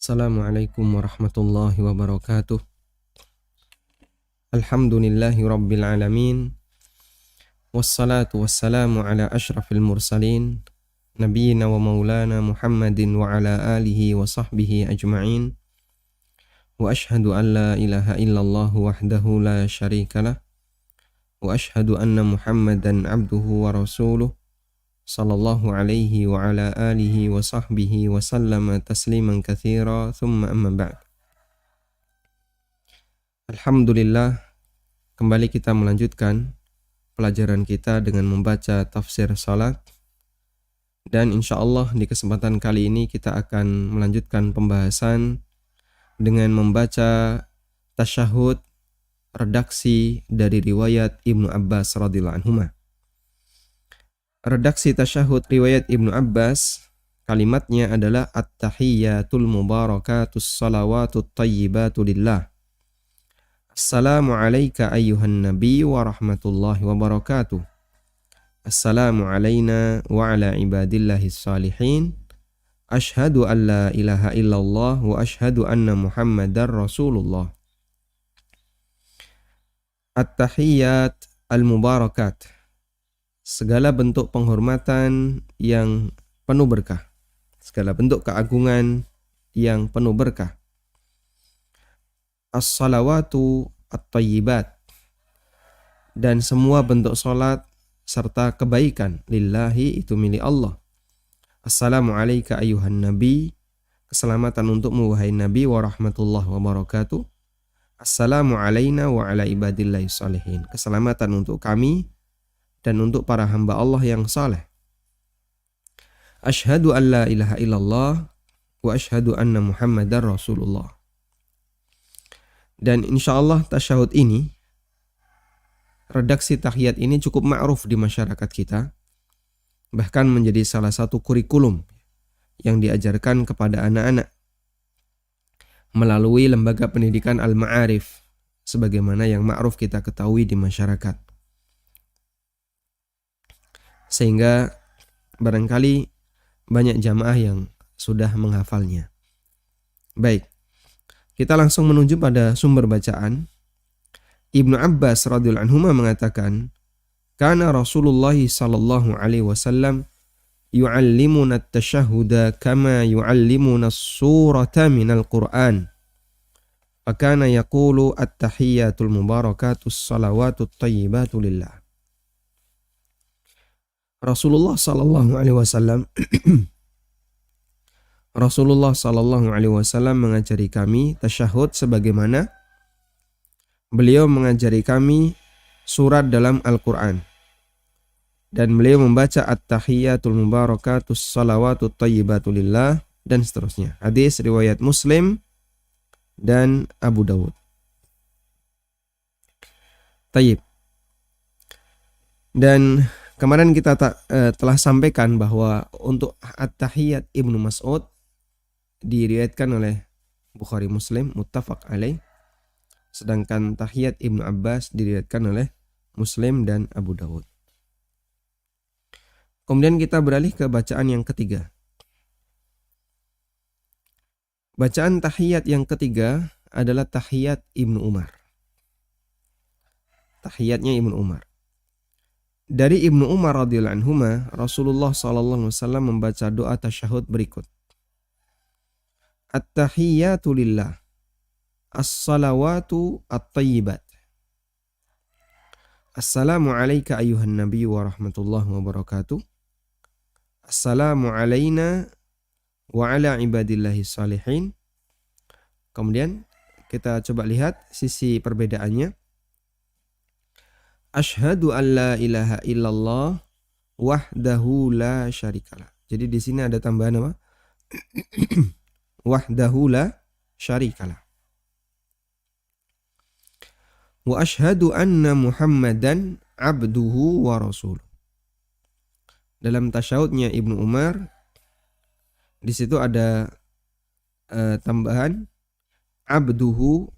Assalamualaikum warahmatullahi wabarakatuh. Alhamdulillahi rabbil alamin. Wassalatu wassalamu ala ashrafil mursalin Nabiyyina wa maulana Muhammadin wa ala alihi wa sahbihi ajma'in. Wa ashhadu an la ilaha illallah wahdahu la syarikalah. Wa ashhadu anna Muhammadan abduhu wa rasuluh sallallahu alaihi wa ala alihi wa sahbihi wa sallama tasliman katsira. Thumma amma ba'd. Alhamdulillah, kembali kita melanjutkan pelajaran kita dengan membaca tafsir salat. Dan insya Allah di kesempatan kali ini kita akan melanjutkan pembahasan dengan membaca tasyahud redaksi dari riwayat Ibnu Abbas radhiyallahu anhuma. Redaksi tasyahud riwayat Ibnu Abbas, kalimatnya adalah at-tahiyyatul mubarakatus salawatut tayyibatu lillah. Assalamu alayka ayyuhan nabi wa rahmatullahi wa barakatuh. Assalamu alayna wa ala ibadillahis salihin. Ashhadu an la ilaha illallah wa ashhadu anna Muhammadar Rasulullah. At-tahiyyat al-mubarakat, segala bentuk penghormatan yang penuh berkah, segala bentuk keagungan yang penuh berkah. As-salawatu at-tayyibat, dan semua bentuk salat serta kebaikan lillahi, itu milik Allah. Assalamu alayka ayyuhan nabi, keselamatan untukmu wahai nabi, wa rahmatullahi wa barakatuh. Assalamu alayna wa ala ibadillahi salihin, keselamatan untuk kami dan untuk para hamba Allah yang saleh. Ashhadu an la ilaha illallah wa ashhadu anna Muhammadar Rasulullah. Dan insya Allah tasyahud ini, redaksi tahiyat ini cukup ma'ruf di masyarakat kita. Bahkan menjadi salah satu kurikulum yang diajarkan kepada anak-anak melalui lembaga pendidikan Al-Ma'arif, sebagaimana yang ma'ruf kita ketahui di masyarakat. Sehingga barangkali banyak jamaah yang sudah menghafalnya. Baik, kita langsung menuju pada sumber bacaan. Ibnu Abbas radhiyallahu anhu mengatakan, "Kana Rasulullah sallallahu alaihi wasallam yu'allimuna at-tashahhuda kama yu'allimuna as-surata minal Qur'an. Fakana yaqulu at-tahiyyatul mubarakatus salawatut tayyibatu lillah." Rasulullah sallallahu alaihi wasallam Rasulullah sallallahu alaihi wasallam mengajari kami tasyahud sebagaimana beliau mengajari kami surat dalam Al-Qur'an. Dan beliau membaca at-tahiyyatul mubarakatus salawatut tayyibatu lillah dan seterusnya. Hadis riwayat Muslim dan Abu Dawud. Tayyib. Dan kemarin kita telah sampaikan bahwa untuk at-tahiyyat Ibnu Mas'ud diriwayatkan oleh Bukhari Muslim muttafaq alaih, sedangkan tahiyat Ibnu Abbas diriwayatkan oleh Muslim dan Abu Dawud. Kemudian kita beralih ke bacaan yang ketiga. Bacaan tahiyat yang ketiga adalah tahiyat Ibnu Umar. Tahiyatnya Ibnu Umar. Dari Ibnu Umar radhiyallahu anhuma, Rasulullah sallallahu alaihi wasallam membaca doa tasyahud berikut. At-tahiyyatu lillah, as-salawatu at-tayyibat. Assalamu alayka ayyuhan nabi wa rahmatullahi wa barakatuh. Assalamu alayna wa ala ibadillahi salihin. Kemudian kita coba lihat sisi perbedaannya. Ashhadu an la ilaha illallah wahdahu la syarikalah. Jadi di sini ada tambahan apa? Wahdahu la syarikalah. Wa ashhadu anna Muhammadan abduhu wa rasuluh. Dalam tasyahudnya Ibnu Umar, di situ ada tambahan abduhu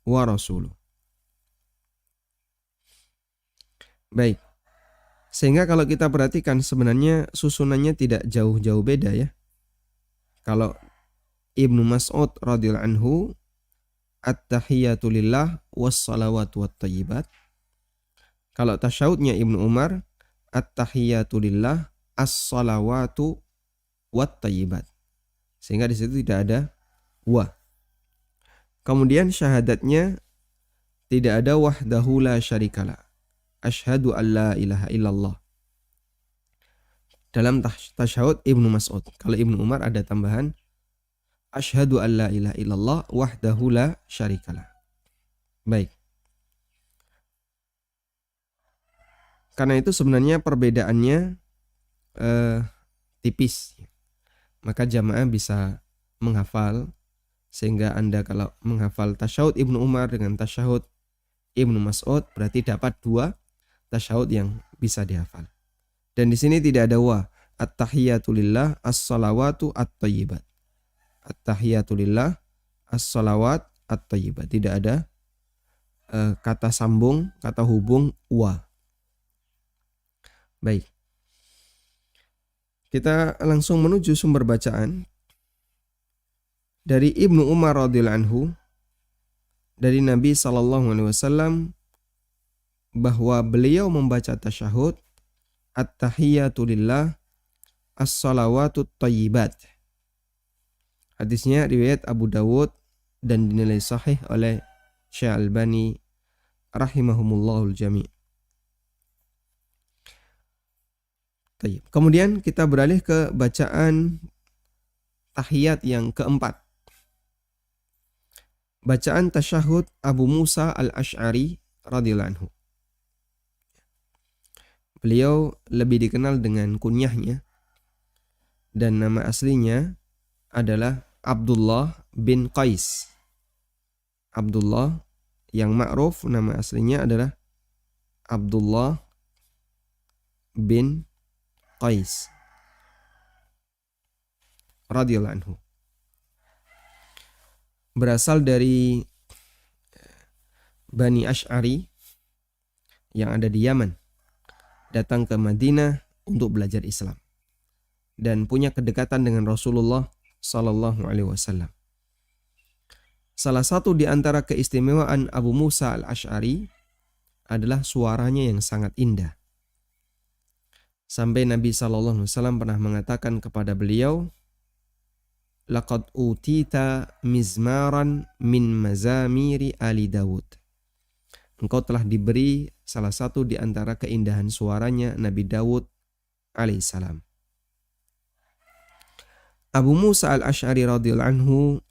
wa rasuluh. Baik. Sehingga kalau kita perhatikan sebenarnya susunannya tidak jauh-jauh beda ya. Kalau Ibnu Mas'ud radhiyallahu anhu, at-tahiyyatu lillah was-salawatu wat-thayyibat. Kalau tasyahudnya Ibnu Umar, at-tahiyyatu lillah as-salawatu wat-thayyibat. Sehingga di situ tidak ada wa. Kemudian syahadatnya tidak ada wahdahu la syarikalah. Asyhadu an la ilaha illallah. Dalam tasyahud Ibnu Mas'ud. Kalau Ibnu Umar ada tambahan asyhadu an la ilaha illallah wahdahu la syarikalah. Baik. Karena itu sebenarnya perbedaannya tipis. Maka jamaah bisa menghafal, sehingga Anda kalau menghafal tasyahud Ibnu Umar dengan tasyahud Ibnu Mas'ud berarti dapat 2 tasyahud yang bisa dihafal. Dan di sini tidak ada wa. At-tahiyyatu lillah as-salawatu at-thayyibat. At-tahiyyatu lillah as-salawat at-thayyibat. Tidak ada kata sambung, kata hubung wa. Baik. Kita langsung menuju sumber bacaan. Dari Ibnu Umar radhiyallahu anhu, dari Nabi SAW, bahwa beliau membaca tasyahud at-tahiyyatu lillah as-salawatu thayyibat. Hadisnya riwayat Abu Dawud dan dinilai sahih oleh Syekh Albani rahimahumullahul jami'. Kemudian kita beralih ke bacaan tahiyat yang keempat. Bacaan tasyahud Abu Musa al-Asy'ari radhiyallahu anhu. Beliau lebih dikenal dengan kunyahnya, dan nama aslinya adalah Abdullah bin Qais. Abdullah yang ma'ruf nama aslinya adalah Abdullah bin Qais radhiyallahu anhu. Berasal dari Bani Asy'ari yang ada di Yaman, datang ke Madinah untuk belajar Islam dan punya kedekatan dengan Rasulullah sallallahu alaihi wasallam. Salah satu di antara keistimewaan Abu Musa al-Asy'ari adalah suaranya yang sangat indah. Sampai Nabi sallallahu alaihi wasallam pernah mengatakan kepada beliau, "Laqad utita mizmaran min mazamiri ali Dawud." Engkau telah diberi salah satu di antara keindahan suaranya Nabi Dawud alaihissalam. Abu Musa al-Asy'ari radhiyallahu anhu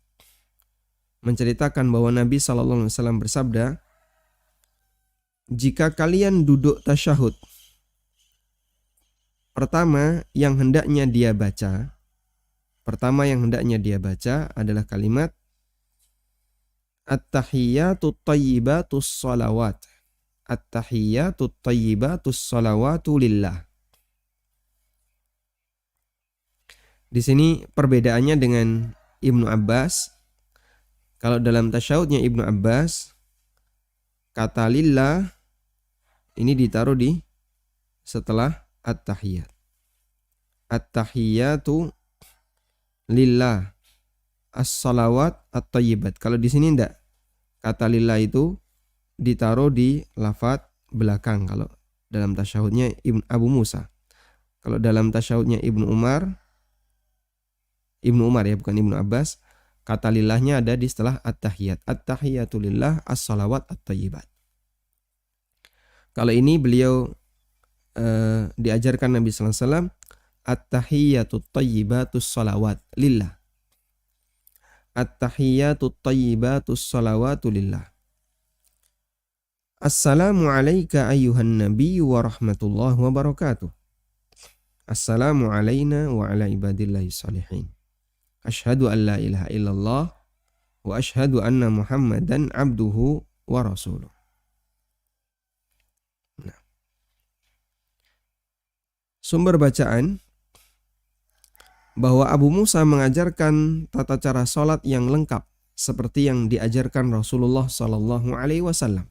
menceritakan bahwa Nabi sallallahu alaihi wasallam bersabda, "Jika kalian duduk tasyahud, pertama yang hendaknya dia baca adalah kalimat At-tahiyyatu thayyibatus salawat. At-tahiyyatu thayyibatus salawatu lillah. Di sini perbedaannya dengan Ibnu Abbas. Kalau dalam tasyahudnya Ibnu Abbas, kata lillah ini ditaruh di setelah at-tahiyyat. At-tahiyyatu lillah, as-salawat at-thayyibat. Kalau di sini enggak. Kata lillah itu ditaruh di lafaz belakang kalau dalam tasyahudnya Abu Musa. Kalau dalam tasyahudnya Ibnu Umar ya, bukan Ibnu Abbas, kata lillahnya ada di setelah at-tahiyyat. At-tahiyyatu lillah, as-salawat at-thayyibat. Kalau ini beliau diajarkan Nabi sallallahu alaihi wasallam, at-tahiyyatu thayyibatus salawat lillah. At-tahiyyatu thayyibatus salawatu lillah. Assalamu alayka ayyuhan nabiy wa rahmatullahi wa barakatuh. Assalamu alayna wa ala ibadillahi salihin. Asyhadu an la ilaha illallah wa asyhadu anna Muhammadan abduhu wa rasuluh. Nah. Sumber bacaan bahwa Abu Musa mengajarkan tata cara sholat yang lengkap seperti yang diajarkan Rasulullah sallallahu alaihi wasallam.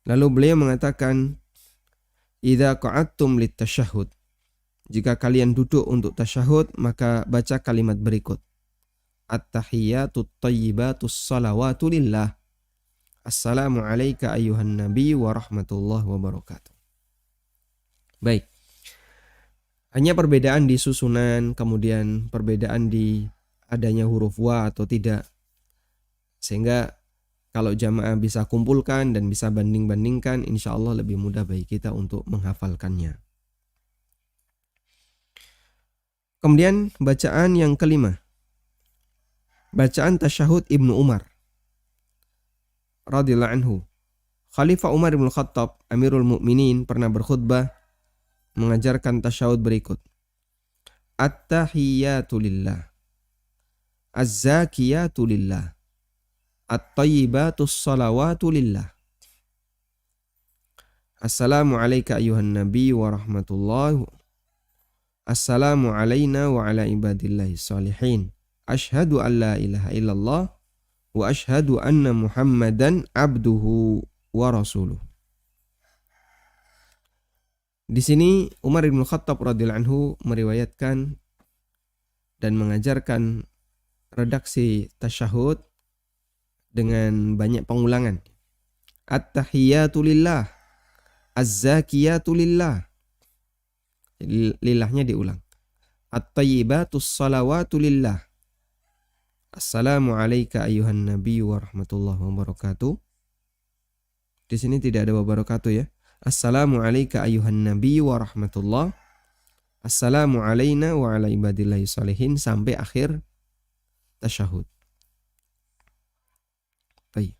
Lalu beliau mengatakan, "Idza qa'adtum lit-tasyahhud." Jika kalian duduk untuk tasyahud, maka baca kalimat berikut. At-tahiyyatut thayyibatus salawatu lillah. Assalamu alayka ayyuhan nabi wa rahmatullahi wa barakatuh. Baik. Hanya perbedaan di susunan, kemudian perbedaan di adanya huruf wa atau tidak. Sehingga kalau jamaah bisa kumpulkan dan bisa banding-bandingkan, insya Allah lebih mudah bagi kita untuk menghafalkannya. Kemudian bacaan yang kelima. Bacaan tasyahud Ibnu Umar radhiyallahu anhu. Khalifah Umar bin Khattab, Amirul Mukminin, pernah berkhutbah mengajarkan tasyahud berikut. At-tahiyyatu lillah. Az-zakiyatu lillah. At-tayyibatus salawatu lillah. Assalamu alayka ayyuhan nabi wa rahmatullahi. Assalamu alayna wa ala ibadillahi salihin. Ashhadu an la ilaha illallah wa ashhadu anna Muhammadan abduhu wa rasuluh. Di sini Umar bin Khattab radhiyallahu anhu meriwayatkan dan mengajarkan redaksi tasyahud dengan banyak pengulangan. At-tahiyyatu lillah, az-zakiyatu lillah. Lillahnya diulang. At-tayyibatus salawatu lillah. Assalamu alayka ayyuhan nabi wa rahmatullahi wa barakatuh. Di sini tidak ada wa barakatuh ya. Assalamu alayka ayyuhan nabi wa rahmatullah. Assalamu alayna wa ala ibadillahi salihin sampai akhir tasyahud. Baik.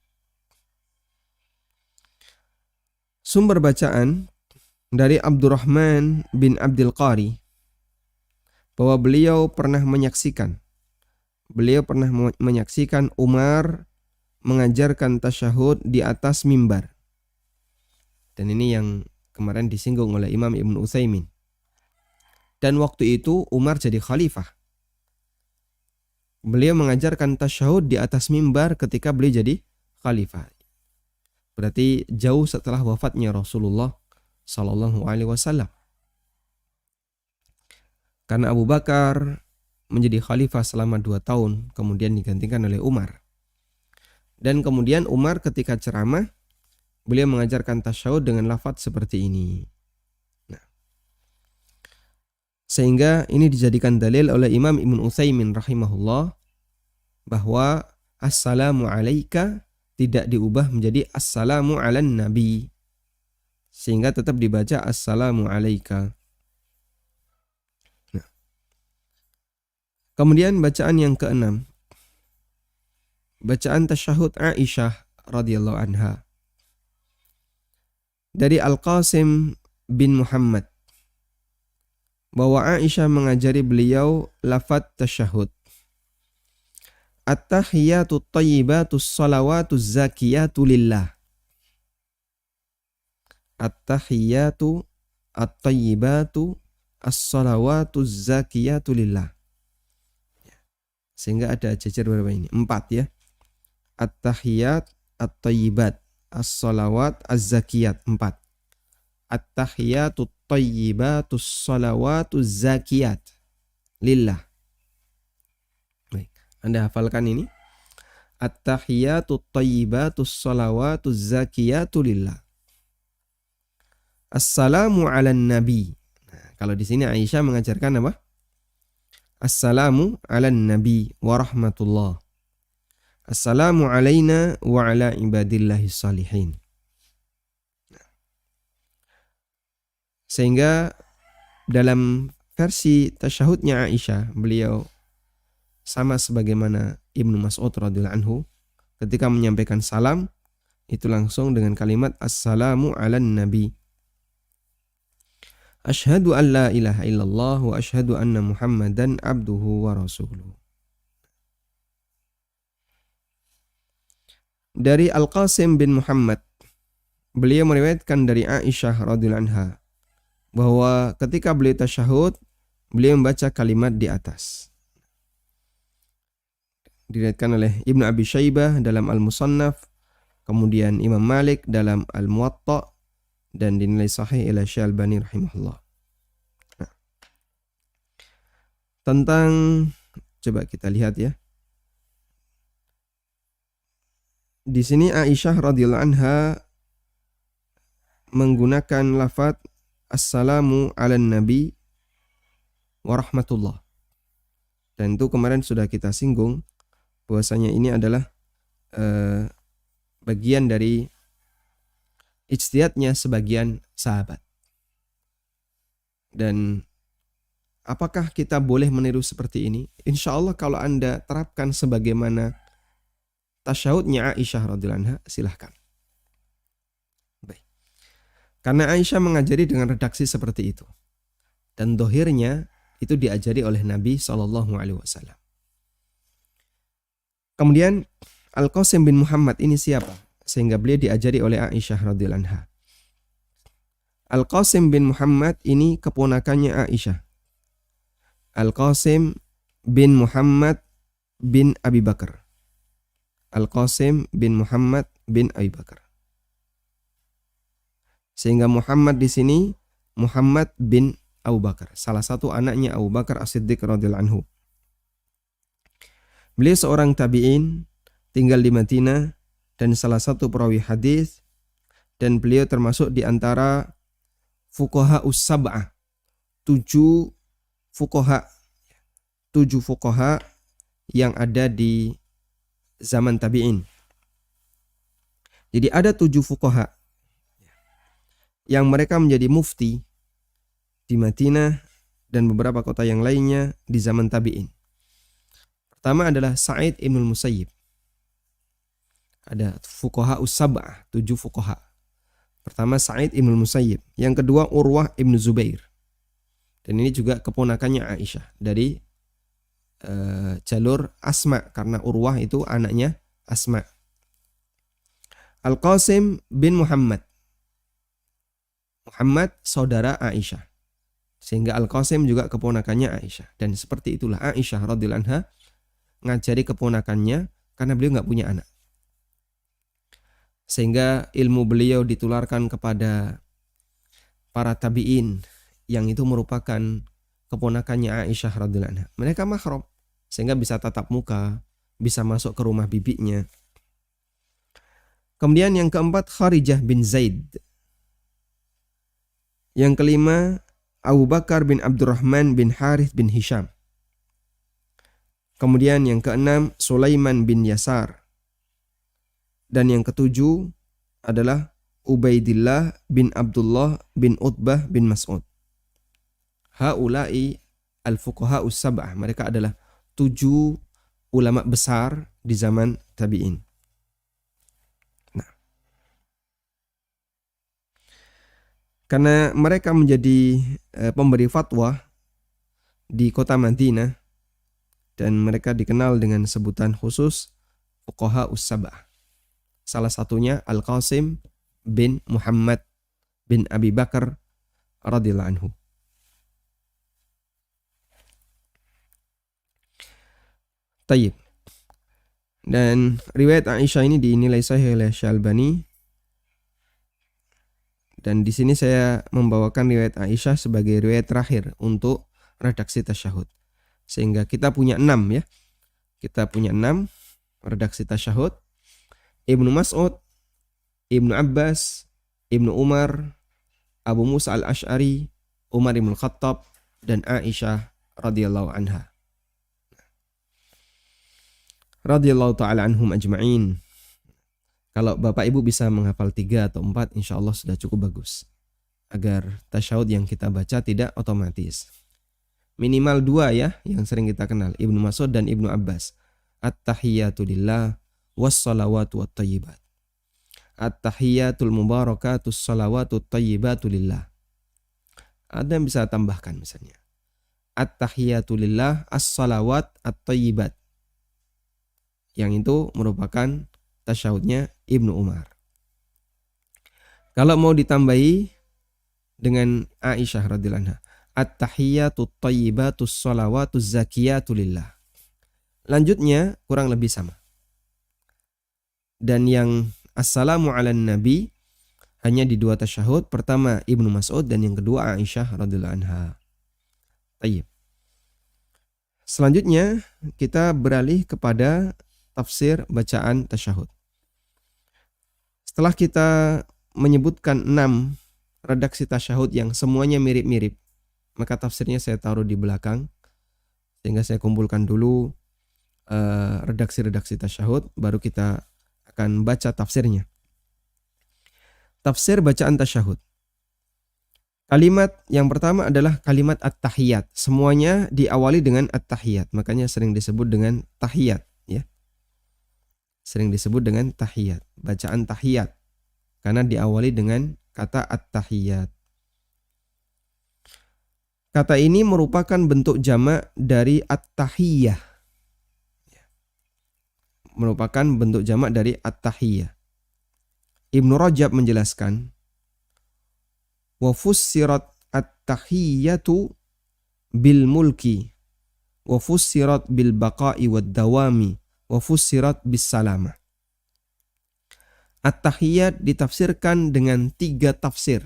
Sumber bacaan dari Abdurrahman bin Abdul Qari bahwa beliau pernah menyaksikan Umar mengajarkan tasyahud di atas mimbar. Dan ini yang kemarin disinggung oleh Imam Ibn Utsaimin. Dan waktu itu Umar jadi khalifah. Beliau mengajarkan tasyahud di atas mimbar ketika beliau jadi khalifah. Berarti jauh setelah wafatnya Rasulullah sallallahu alaihi wasallam. Karena Abu Bakar menjadi khalifah selama 2 tahun, kemudian digantikan oleh Umar. Dan kemudian Umar ketika ceramah, beliau mengajarkan tasyahud dengan lafaz seperti ini. Nah, sehingga ini dijadikan dalil oleh Imam Ibn Utsaimin rahimahullah bahwa assalamu alayka tidak diubah menjadi assalamu alan nabi. Sehingga tetap dibaca assalamu alayka. Nah. Kemudian bacaan yang keenam. Bacaan tasyahud Aisyah radhiyallahu anha. Dari Al-Qasim bin Muhammad bahwa Aisyah mengajari beliau lafaz tasyahud. At-tahiyyatut thayyibatus salawatuz zakiyatu lillah. At-tahiyyatu at-tayyibatu as-salawatuz zakiyatu lillah. Sehingga ada jajar berapa ini? 4 ya. At-tahiyyat, at-tayyibat, as-salawat, az-zakiyat 4. At-tahiyyatut thayyibatus salawatuz zakiyat lillah. Baik, Anda hafalkan ini. At-tahiyyatut thayyibatus salawatuz zakiyatu lillah. Assalamu ala nabi. Nah, kalau di sini Aisyah mengajarkan apa? Assalamu ala nabi wa rahmatullah. Assalamu alayna wa ala ibadillahi salihin. Sehingga dalam versi tasyahudnya Aisyah, beliau sama sebagaimana Ibnu Mas'ud radhiyallahu anhu ketika menyampaikan salam itu langsung dengan kalimat assalamu ala nabi. Asyhadu an la ilaha illallah wa asyhadu anna Muhammadan abduhu wa rasuluh. Dari Al-Qasim bin Muhammad, beliau meriwayatkan dari Aisyah radhiyallahu anha bahwa ketika beliau tasyahud, beliau membaca kalimat di atas. Diriwayatkan oleh Ibnu Abi Syaibah dalam Al-Musannaf, kemudian Imam Malik dalam Al-Muwatta, dan dinilai sahih oleh Syekh Albani rahimahullah. Nah, tentang, coba kita lihat ya, Di sini Aisyah radhiyallahu anha menggunakan lafaz assalamu ala nabi wa rahmatullah. Dan itu kemarin sudah kita singgung bahwasanya ini adalah bagian dari ijtihadnya sebagian sahabat. Dan apakah kita boleh meniru seperti ini? Insya Allah kalau Anda terapkan sebagaimana tasyahudnya Aisyah radhiyallahu anha, silahkan. Baik. Karena Aisyah mengajari dengan redaksi seperti itu. Dan dohirnya itu diajari oleh Nabi SAW. Kemudian Al-Qasim bin Muhammad ini siapa? Sehingga beliau diajari oleh Aisyah radhiyallahu anha. Al-Qasim bin Muhammad ini keponakannya Aisyah. Al-Qasim bin Muhammad bin Abi Bakar. Al-Qasim bin Muhammad bin Abi Bakar. Sehingga Muhammad di sini Muhammad bin Abu Bakar, salah satu anaknya Abu Bakar As-Siddiq radhiyallahu anhu. Beliau seorang tabi'in, tinggal di Madinah dan salah satu perawi hadis, dan beliau termasuk di antara fuqaha us-sab'ah, 7 fuqaha yang ada di zaman tabi'in. Jadi ada 7 fuqaha yang mereka menjadi mufti di Madinah dan beberapa kota yang lainnya di zaman tabi'in. Pertama adalah Sa'id ibn Musayyib. Ada fuqaha us-sab'ah, 7 fuqaha. Pertama Sa'id ibn Musayyib. Yang kedua Urwah ibn Zubair. Dan ini juga keponakannya Aisyah dari jalur Asma, karena Urwah itu anaknya Asma. Al-Qasim bin Muhammad. Muhammad saudara Aisyah. Sehingga Al-Qasim juga keponakannya Aisyah. Dan seperti itulah Aisyah radhiyallahu anha ngajari keponakannya karena beliau nggak punya anak. Sehingga ilmu beliau ditularkan kepada para tabi'in yang itu merupakan keponakannya Aisyah radhiyallahu anha. Mereka mahram sehingga bisa tatap muka, bisa masuk ke rumah bibinya. Kemudian yang keempat Kharijah bin Zaid. Yang kelima Abu Bakar bin Abdurrahman bin Harith bin Hisham. Kemudian yang keenam Sulaiman bin Yasar. Dan yang ketujuh adalah Ubaidillah bin Abdullah bin Utbah bin Mas'ud. Haula'i al-fuqaha us-sab'ah. Mereka adalah 7 ulama besar di zaman tabi'in. Nah, karena mereka menjadi pemberi fatwa di kota Madinah dan mereka dikenal dengan sebutan khusus fuqaha us-sab'ah. Salah satunya Al-Qasim bin Muhammad bin Abi Bakar radhiyallahu anhu. Tayyib. Dan riwayat Aisyah ini dinilai sahih oleh Syalbani. Dan di sini saya membawakan riwayat Aisyah sebagai riwayat terakhir untuk redaksi tasyahud. Sehingga kita punya 6 ya. Kita punya 6 redaksi tasyahud. Ibnu Mas'ud, Ibnu Abbas, Ibnu Umar, Abu Musa al-Ash'ari, Umar ibn Khattab, dan Aisyah radhiyallahu anha. Radhiyallahu ta'ala anhum ajma'in. Kalau Bapak Ibu bisa menghafal 3 atau 4, insya Allah sudah cukup bagus. Agar tasyahud yang kita baca tidak otomatis. Minimal 2 ya, yang sering kita kenal. Ibnu Mas'ud dan Ibnu Abbas. At-tahiyyatu lillah wassalawatu wattayyibat. At-tahiyyatul mubarakatus salawatut tayyibatu lillah. Ada yang bisa tambahkan misalnya. At-tahiyyatu lillah as-salawat at-tayyibat. Yang itu merupakan tasyahudnya Ibnu Umar. Kalau mau ditambahi dengan Aisyah radhiyallahu anha, at-tahiyyatut tayyibatus salawatuz zakiyatu lillah. Lanjutnya kurang lebih sama. Dan yang assalamu ala nabi hanya di 2 tasyahud. Pertama Ibnu Mas'ud dan yang kedua Aisyah radhiyallahu anha. Tayyib. Selanjutnya kita beralih kepada tafsir bacaan tasyahud. Setelah kita menyebutkan 6 redaksi tasyahud yang semuanya mirip-mirip, maka tafsirnya saya taruh di belakang sehingga saya kumpulkan dulu redaksi-redaksi tasyahud, baru kita akan baca tafsirnya. Tafsir bacaan tasyahud. Kalimat yang pertama adalah kalimat at-tahiyat. Semuanya diawali dengan at-tahiyat, makanya sering disebut dengan tahiyat, ya. Sering disebut dengan tahiyat, bacaan tahiyat, karena diawali dengan kata at-tahiyat. Kata ini merupakan bentuk jamak dari at-tahiyah. Merupakan bentuk jamak dari at-tahiyah. Ibnu Rajab menjelaskan, wa fussirat at-tahiyatu bil mulki wa fussirat bil baqa'i wad dawami wa fussirat bis salamah. At-tahiyat ditafsirkan dengan 3 tafsir.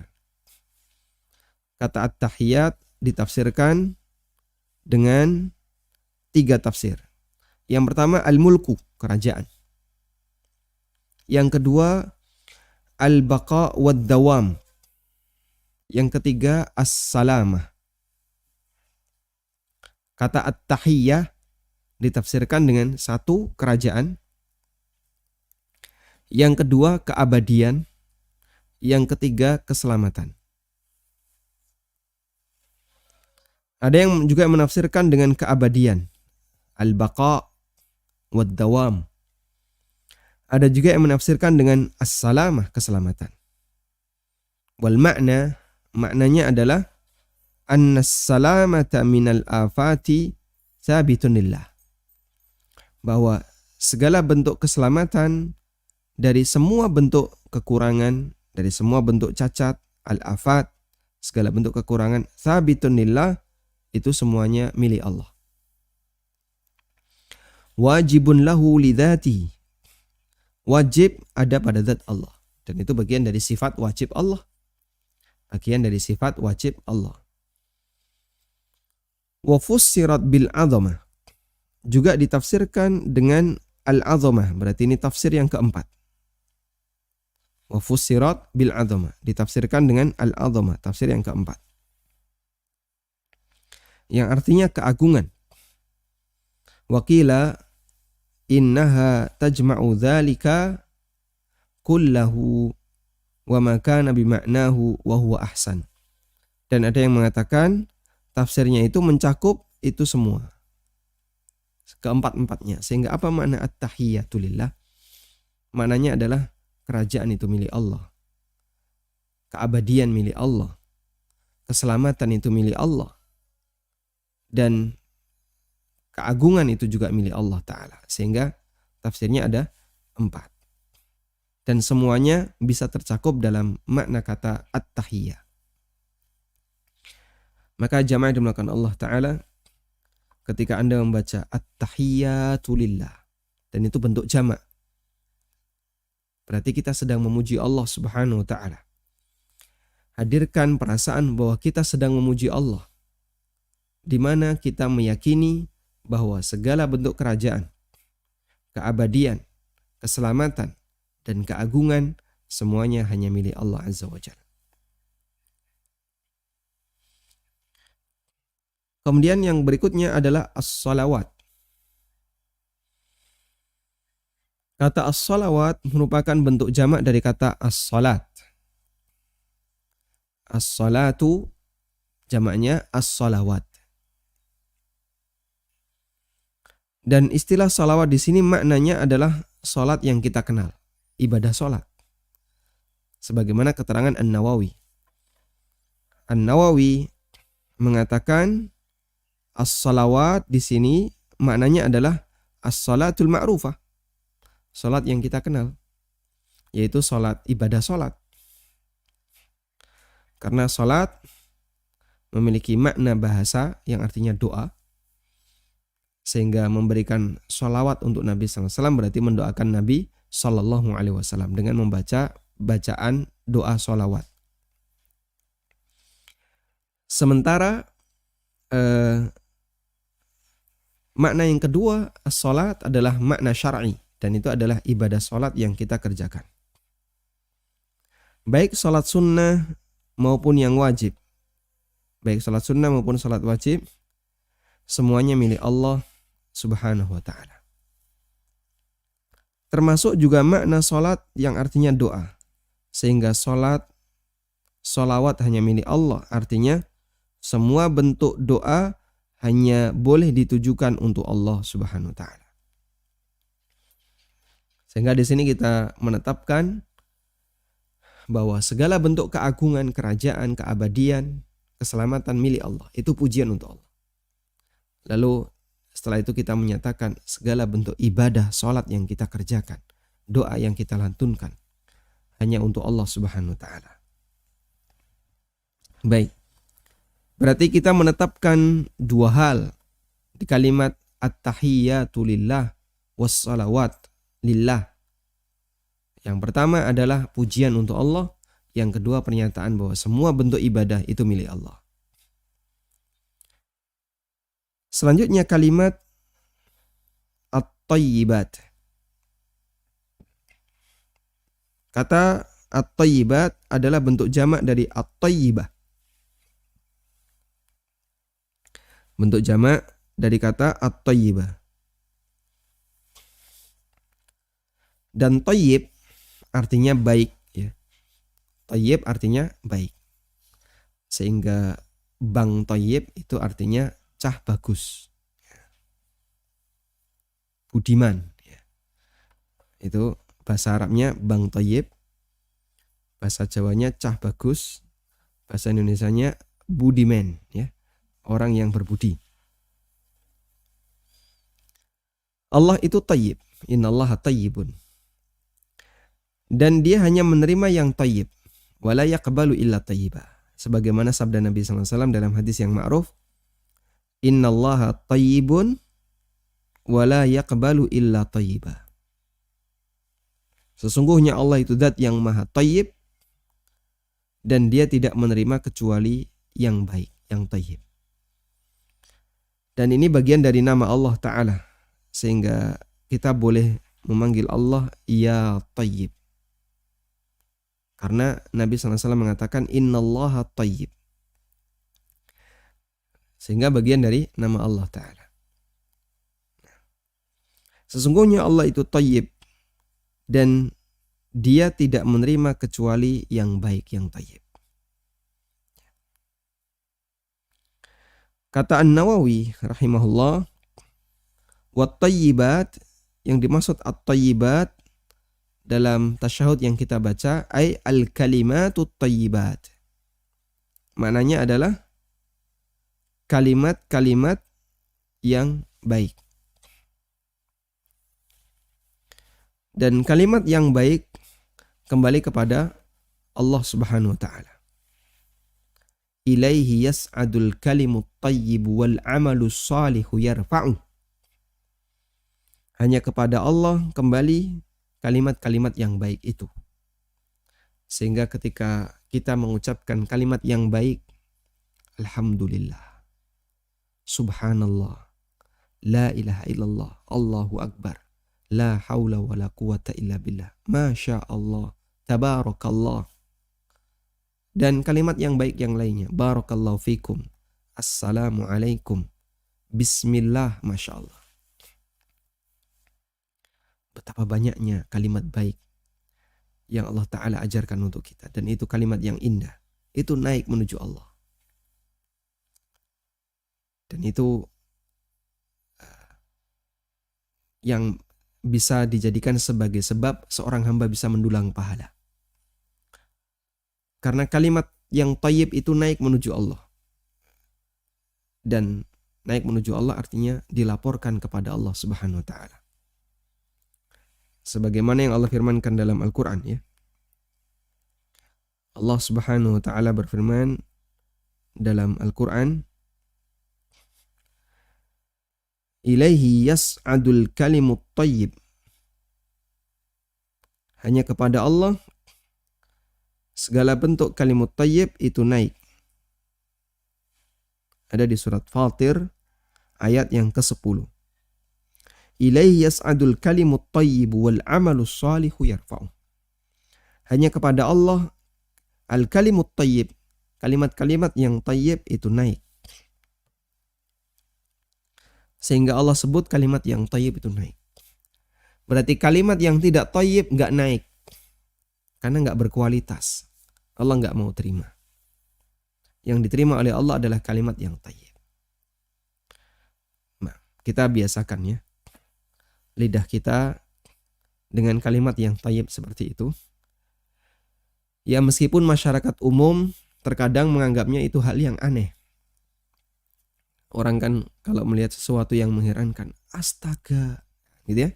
Kata at-tahiyat ditafsirkan dengan 3 tafsir. Yang pertama al-mulku, kerajaan. Yang kedua al-baqa' wad dawam. Yang ketiga as-salamah. Kata at-tahiyyah ditafsirkan dengan 1 kerajaan. Yang kedua keabadian. Yang ketiga keselamatan. Ada yang juga menafsirkan dengan keabadian, al-baqa' wad dawam. Ada juga yang menafsirkan dengan as-salamah, keselamatan. Wal maknanya adalah annas salamata minal afati sabitun lillah. Bahwa segala bentuk keselamatan dari semua bentuk kekurangan, dari semua bentuk cacat, al-afat, segala bentuk kekurangan, sabitun lillah, itu semuanya milik Allah. Wajibun lahu lidzati. Wajib ada pada zat Allah. Dan itu bagian dari sifat wajib Allah. Bagian dari sifat wajib Allah. Wa fussirat bil azamah. Juga ditafsirkan dengan al-azamah. Berarti ini tafsir yang keempat. Wa fussirat bil azamah. Ditafsirkan dengan al-azamah. Tafsir yang keempat. Yang artinya keagungan. Waqila innaha tajma'u dzalika kullahu wa ma kana bima'nahu wa huwa ahsan. Dan ada yang mengatakan tafsirnya itu mencakup itu semua. Keempat-empatnya. Sehingga apa makna at-tahiyyatu lillah? Maknanya adalah kerajaan itu milik Allah. Keabadian milik Allah. Keselamatan itu milik Allah. Dan keagungan itu juga milik Allah Ta'ala. Sehingga tafsirnya ada 4. Dan semuanya bisa tercakup dalam makna kata at-tahiyyah. Maka jamaah dimulakan Allah Ta'ala, ketika Anda membaca at-tahiyyatu lillah, dan itu bentuk jamak, berarti kita sedang memuji Allah Subhanahu wa Ta'ala. Hadirkan perasaan bahwa kita sedang memuji Allah, di mana kita meyakini bahwa segala bentuk kerajaan, keabadian, keselamatan, dan keagungan semuanya hanya milik Allah Azza wa Jalla. Kemudian yang berikutnya adalah as-salawat. Kata as-salawat merupakan bentuk jamak dari kata as-salat. As-salatu jamaknya as-salawat. Dan istilah salawat di sini maknanya adalah salat yang kita kenal, ibadah salat. Sebagaimana keterangan An-Nawawi. An-Nawawi mengatakan as-salawat di sini maknanya adalah as-salatul ma'rufah. Salat yang kita kenal, yaitu salat, ibadah salat. Karena salat memiliki makna bahasa yang artinya doa, sehingga memberikan sholawat untuk Nabi SAW berarti mendoakan Nabi SAW dengan membaca bacaan doa sholawat. Sementara makna yang kedua, as-sholat adalah makna syar'i, dan itu adalah ibadah sholat yang kita kerjakan. baik salat sunnah maupun yang wajib. Baik salat sunnah maupun salat wajib, semuanya milik Allah Subhanahu wa ta'ala. Termasuk juga makna salat yang artinya doa. Sehingga salawat hanya milik Allah. Artinya semua bentuk doa hanya boleh ditujukan untuk Allah Subhanahu wa ta'ala. Sehingga di sini kita menetapkan bahwa segala bentuk keagungan, kerajaan, keabadian, keselamatan milik Allah. Itu pujian untuk Allah. Lalu setelah itu kita menyatakan segala bentuk ibadah, salat yang kita kerjakan, doa yang kita lantunkan, hanya untuk Allah Subhanahu wa ta'ala. Baik. Berarti kita menetapkan dua hal di kalimat at-tahiyyatu lillah wassalawat lillah. Yang pertama adalah pujian untuk Allah. Yang kedua pernyataan bahwa semua bentuk ibadah itu milik Allah. Selanjutnya kalimat at-tayyibat. Kata at-tayyibat adalah bentuk jamak dari at-tayyibah. Bentuk jamak dari kata at-tayyibah. Dan tayyib artinya baik, ya. Tayyib artinya baik. Sehingga bang tayyib itu artinya cah bagus. Budiman, ya. Itu bahasa Arabnya bang tayyib. Bahasa Jawanya cah bagus. Bahasa Indonesianya budiman, ya. Orang yang berbudi. Allah itu tayyib. Innallaha tayyibun. Dan dia hanya menerima yang tayyib. Wala yaqbalu illa tayyiba. Sebagaimana sabda Nabi SAW dalam hadis yang ma'ruf. Innallaha tayyibun. Wala yaqbalu illa tayyiba. Sesungguhnya Allah itu zat yang maha tayyib. Dan dia tidak menerima kecuali yang baik, yang tayyib. Dan ini bagian dari nama Allah Ta'ala. Sehingga kita boleh memanggil Allah Ya Tayyib. Karena Nabi SAW mengatakan Innallaha Tayyib. Sehingga bagian dari nama Allah Ta'ala. Sesungguhnya Allah itu Tayyib. Dan dia tidak menerima kecuali yang baik, yang Tayyib. Kata An-Nawawi rahimahullah, wat-tayyibat, yang dimaksud at-tayyibat dalam tasyahud yang kita baca, ay al-kalimatut tayyibat. Maknanya adalah kalimat-kalimat yang baik. Dan kalimat yang baik kembali kepada Allah Subhanahu wa ta'ala. Ilaihi yas'adul kalimut tayyib wal amalus salihu yarfa'u. Hanya kepada Allah kembali kalimat-kalimat yang baik itu. Sehingga ketika kita mengucapkan kalimat yang baik, alhamdulillah, subhanallah, la ilaha illallah, Allahu akbar, la haula wa la quwata illa billah, masya Allah, tabarakallah. Dan kalimat yang baik yang lainnya, barakallahu fikum, assalamualaikum, bismillah, masya Allah. Betapa banyaknya kalimat baik yang Allah Ta'ala ajarkan untuk kita. Dan itu kalimat yang indah. Itu naik menuju Allah. Dan itu yang bisa dijadikan sebagai sebab seorang hamba bisa mendulang pahala. Karena kalimat yang thayyib itu naik menuju Allah. Dan naik menuju Allah artinya dilaporkan kepada Allah Subhanahu wa ta'ala. Sebagaimana yang Allah firmankan dalam Al-Quran, ya. Allah Subhanahu wa ta'ala berfirman dalam Al-Quran, ilaihi yas'adul kalimut thayyib. Hanya kepada Allah segala bentuk kalimat thayyib itu naik. Ada di surat Fatir ayat yang ke-10. Ilaihi yas'adul kalimut thayyib wal amalus salihu yarfa'u. Hanya kepada Allah Al-kalimut thayyib, kalimat-kalimat yang thayyib itu naik. Sehingga Allah sebut kalimat yang thayyib itu naik. Berarti kalimat yang tidak thayyib nggak naik. Karena nggak berkualitas. Allah nggak mau terima. Yang diterima oleh Allah adalah kalimat yang thayyib. Nah, kita biasakan ya. Lidah kita dengan kalimat yang thayyib seperti itu. Ya meskipun masyarakat umum terkadang menganggapnya itu hal yang aneh. Orang kan kalau melihat sesuatu yang mengherankan, astaga, gitu ya.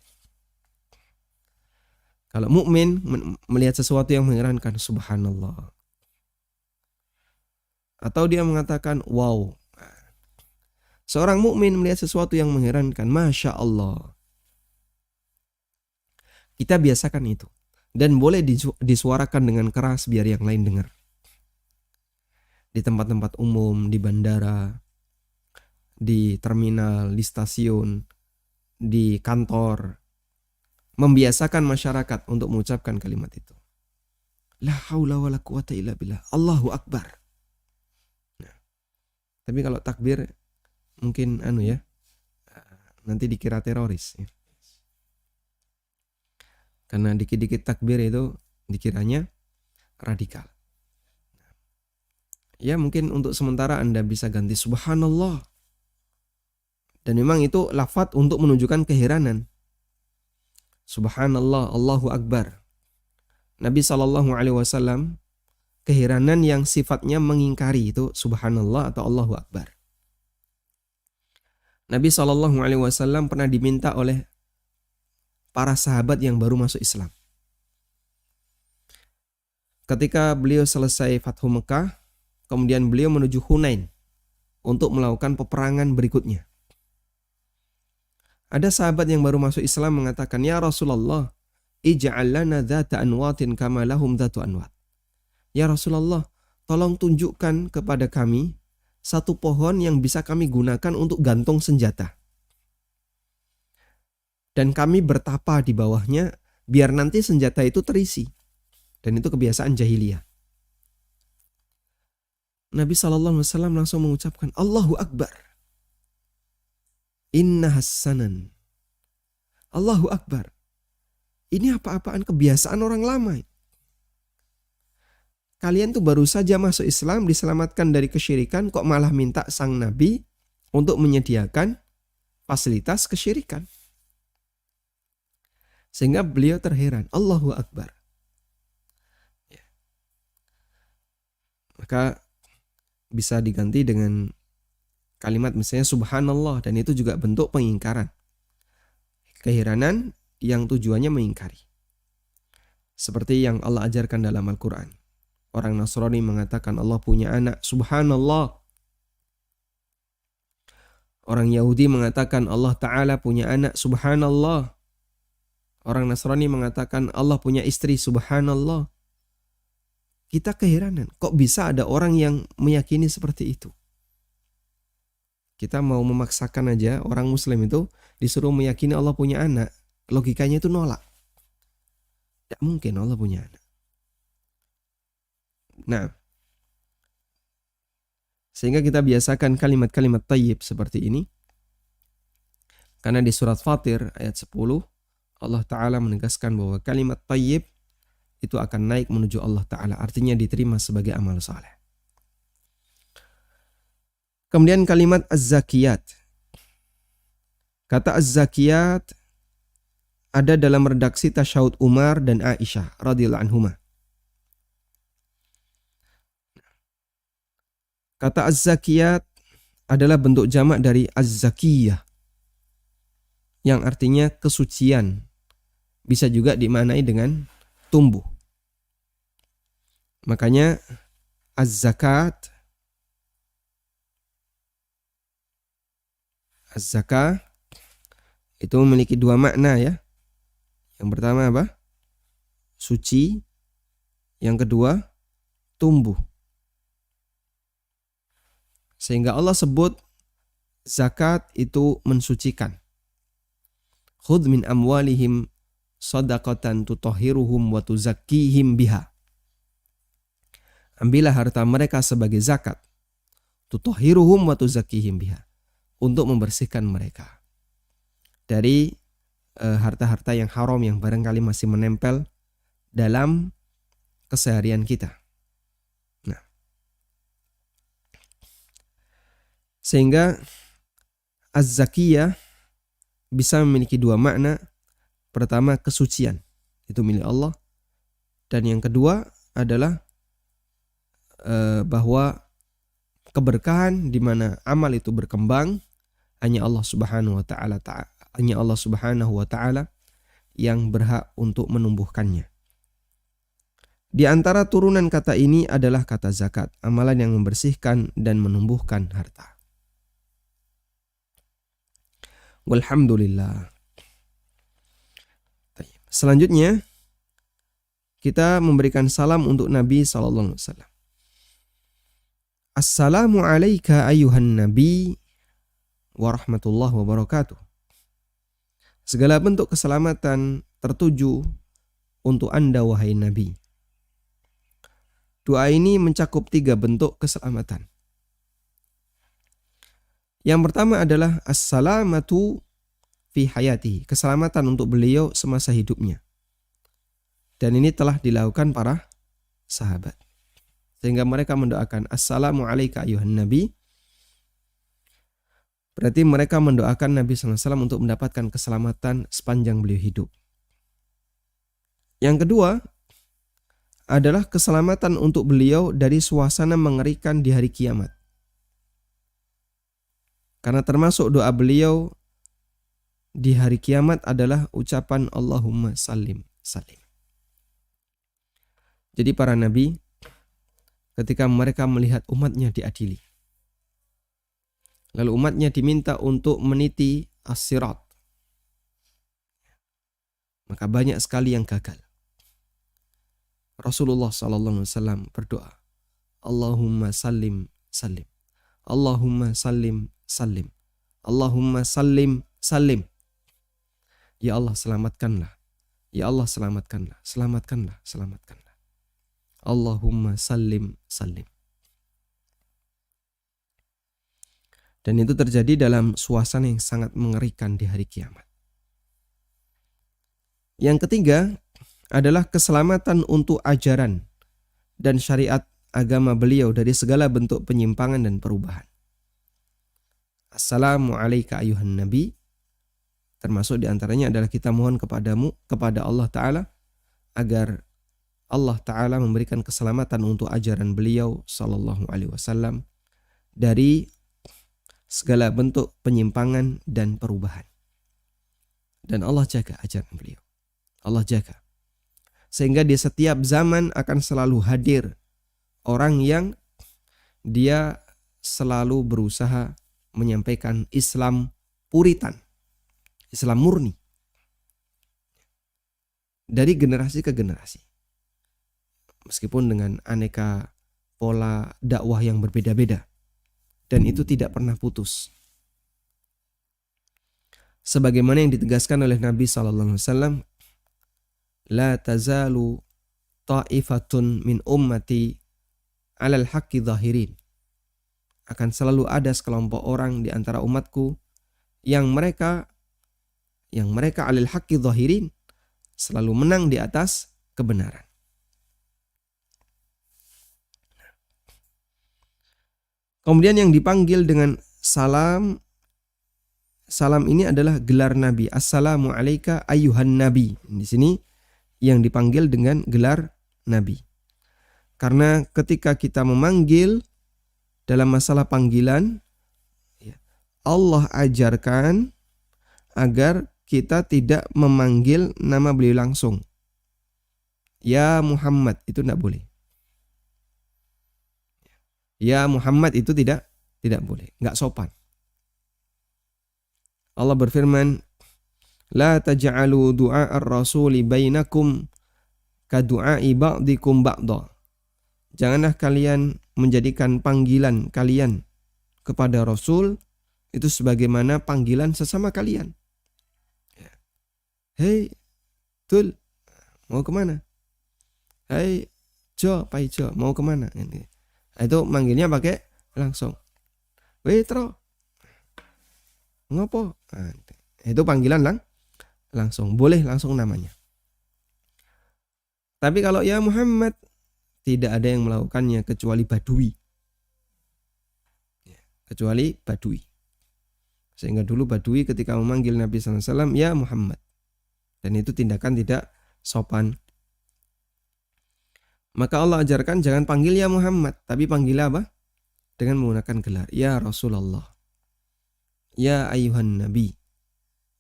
Kalau mukmin melihat sesuatu yang mengherankan, subhanallah. Atau dia mengatakan, wow. Seorang mukmin melihat sesuatu yang mengherankan, masya Allah. Kita biasakan itu. Dan boleh disuarakan dengan keras biar yang lain dengar. Di tempat-tempat umum, di bandara, di terminal, di stasiun, di kantor. Membiasakan masyarakat untuk mengucapkan kalimat itu. La haula wa la quwata illa billah. Allahu Akbar. Nah, tapi kalau takbir mungkin nanti dikira teroris. Ya. Karena dikit-dikit takbir itu dikiranya radikal. Ya mungkin untuk sementara Anda bisa ganti subhanallah. Dan memang itu lafaz untuk menunjukkan keheranan. Subhanallah, Allahu Akbar. Nabi SAW keheranan yang sifatnya mengingkari itu subhanallah atau Allahu Akbar. Nabi SAW pernah diminta oleh para sahabat yang baru masuk Islam. Ketika beliau selesai Fathu Mekah, kemudian beliau menuju Hunain untuk melakukan peperangan berikutnya. Ada sahabat yang baru masuk Islam mengatakan, ya Rasulullah, ij'al lana dhata anwatin kama lahum dhatu anwat. Ya Rasulullah, tolong tunjukkan kepada kami satu pohon yang bisa kami gunakan untuk gantung senjata. Dan kami bertapa di bawahnya biar nanti senjata itu terisi. Dan itu kebiasaan jahiliyah. Nabi SAW langsung mengucapkan, Allahu Akbar. Inna hassanan. Allahu Akbar. Ini apa-apaan kebiasaan orang lama. Kalian tuh baru saja masuk Islam, diselamatkan dari kesyirikan, kok malah minta sang Nabi untuk menyediakan fasilitas kesyirikan. Sehingga beliau terheran. Allahu Akbar. Ya. Maka bisa diganti dengan kalimat misalnya subhanallah, dan itu juga bentuk pengingkaran. Keheranan yang tujuannya mengingkari. Seperti yang Allah ajarkan dalam Al-Quran. Orang Nasrani mengatakan Allah punya anak, subhanallah. Orang Yahudi mengatakan Allah Ta'ala punya anak, subhanallah. Orang Nasrani mengatakan Allah punya istri, subhanallah. Kita keheranan, kok bisa ada orang yang meyakini seperti itu? Kita mau memaksakan aja orang Muslim itu disuruh meyakini Allah punya anak. Logikanya itu nolak. Tidak mungkin Allah punya anak. Nah, sehingga kita biasakan kalimat-kalimat thayyib seperti ini. Karena di surat Fatir ayat 10, Allah Ta'ala menegaskan bahwa kalimat thayyib itu akan naik menuju Allah Ta'ala. Artinya diterima sebagai amal saleh. Kemudian kalimat az-zakiyat. Kata az-zakiyat ada dalam redaksi tasyahud Umar dan Aisyah radhiyallahu anhuma. Kata az-zakiyat adalah bentuk jamak dari az-zakiyah yang artinya kesucian. Bisa juga dimaknai dengan tumbuh. Makanya az-zakat, az-zakah itu memiliki dua makna ya. Yang pertama apa? Suci. Yang kedua, tumbuh. Sehingga Allah sebut zakat itu mensucikan. Khudh min amwalihim shadaqatan tutahhiruhum wa tuzakkihim biha. ambillah harta mereka sebagai zakat, tutahhiruhum wa tuzakkihim biha, untuk membersihkan mereka dari harta-harta yang haram yang barangkali masih menempel dalam keseharian kita. Nah, sehingga az-zakiyah bisa memiliki dua makna. Pertama, kesucian, itu milik Allah. Dan yang kedua adalah bahwa keberkahan di mana amal itu berkembang hanya Allah Subhanahu wa taala yang berhak untuk menumbuhkannya. Di antara turunan kata ini adalah kata zakat, amalan yang membersihkan dan menumbuhkan harta. Walhamdulillah. Selanjutnya kita memberikan salam untuk Nabi SAW. Assalamu alayka ayuhan nabi wa rahmatullahi wa barakatuh. Segala bentuk keselamatan tertuju untuk Anda wahai Nabi. Doa ini mencakup 3 bentuk keselamatan. Yang pertama adalah as-salamatu fi hayati, keselamatan untuk beliau semasa hidupnya. Dan ini telah dilakukan para sahabat. Sehingga mereka mendoakan assalamu alayka ayuhan nabi. Berarti mereka mendoakan Nabi SAW untuk mendapatkan keselamatan sepanjang beliau hidup. Yang kedua adalah keselamatan untuk beliau dari suasana mengerikan di hari kiamat. Karena termasuk doa beliau di hari kiamat adalah ucapan Allahumma salim salim. Jadi para nabi ketika mereka melihat umatnya diadili, lalu umatnya diminta untuk meniti as-sirat, maka banyak sekali yang gagal. Rasulullah SAW berdoa, Allahumma salim salim, Allahumma salim salim, Allahumma salim salim. Ya Allah selamatkanlah, ya Allah selamatkanlah, selamatkanlah, selamatkanlah. Allahumma salim salim. Dan itu terjadi dalam suasana yang sangat mengerikan di hari kiamat. Yang ketiga adalah keselamatan untuk ajaran dan syariat agama beliau dari segala bentuk penyimpangan dan perubahan. Assalamu alayka ayuhan nabi. Termasuk diantaranya adalah kita mohon kepada Allah Ta'ala agar Allah Ta'ala memberikan keselamatan untuk ajaran beliau Sallallahu Alaihi Wasallam dari segala bentuk penyimpangan dan perubahan. Dan Allah jaga ajaran beliau. Allah jaga. Sehingga di setiap zaman akan selalu hadir orang yang dia selalu berusaha menyampaikan Islam puritan, Islam murni. Dari generasi ke generasi. Meskipun dengan aneka pola dakwah yang berbeda-beda. Dan itu tidak pernah putus. Sebagaimana yang ditegaskan oleh Nabi SAW, La tazalu ta'ifatun min ummati alal haqqi zahirin. Akan selalu ada sekelompok orang di antara umatku yang mereka alal haqqi zahirin, selalu menang di atas kebenaran. Kemudian yang dipanggil dengan salam ini adalah gelar Nabi. Assalamu alayka ayyuhan nabi. Di sini yang dipanggil dengan gelar Nabi. Karena ketika kita memanggil dalam masalah panggilan, Allah ajarkan agar kita tidak memanggil nama beliau langsung. Ya Muhammad, itu tidak boleh. Ya Muhammad itu tidak boleh, enggak sopan. Allah berfirman, La taj'alu du'a'ar rasuli bainakum ka du'a'i ba'dikum ba'da. Janganlah kalian menjadikan panggilan kalian kepada Rasul itu sebagaimana panggilan sesama kalian. Hei, Tul, mau kemana? Hei, Jo, Pak Ijo, mau kemana? Itu manggilnya pakai langsung. Wetro, ngopo? Itu panggilan langsung. Boleh langsung namanya. Tapi kalau ya Muhammad, tidak ada yang melakukannya kecuali Badui. Kecuali Badui. Sehingga dulu Badui ketika memanggil Nabi SAW, ya Muhammad. Dan itu tindakan tidak sopan. Maka Allah ajarkan jangan panggil ya Muhammad, tapi panggil apa? Dengan menggunakan gelar. Ya Rasulullah. Ya ayuhan Nabi.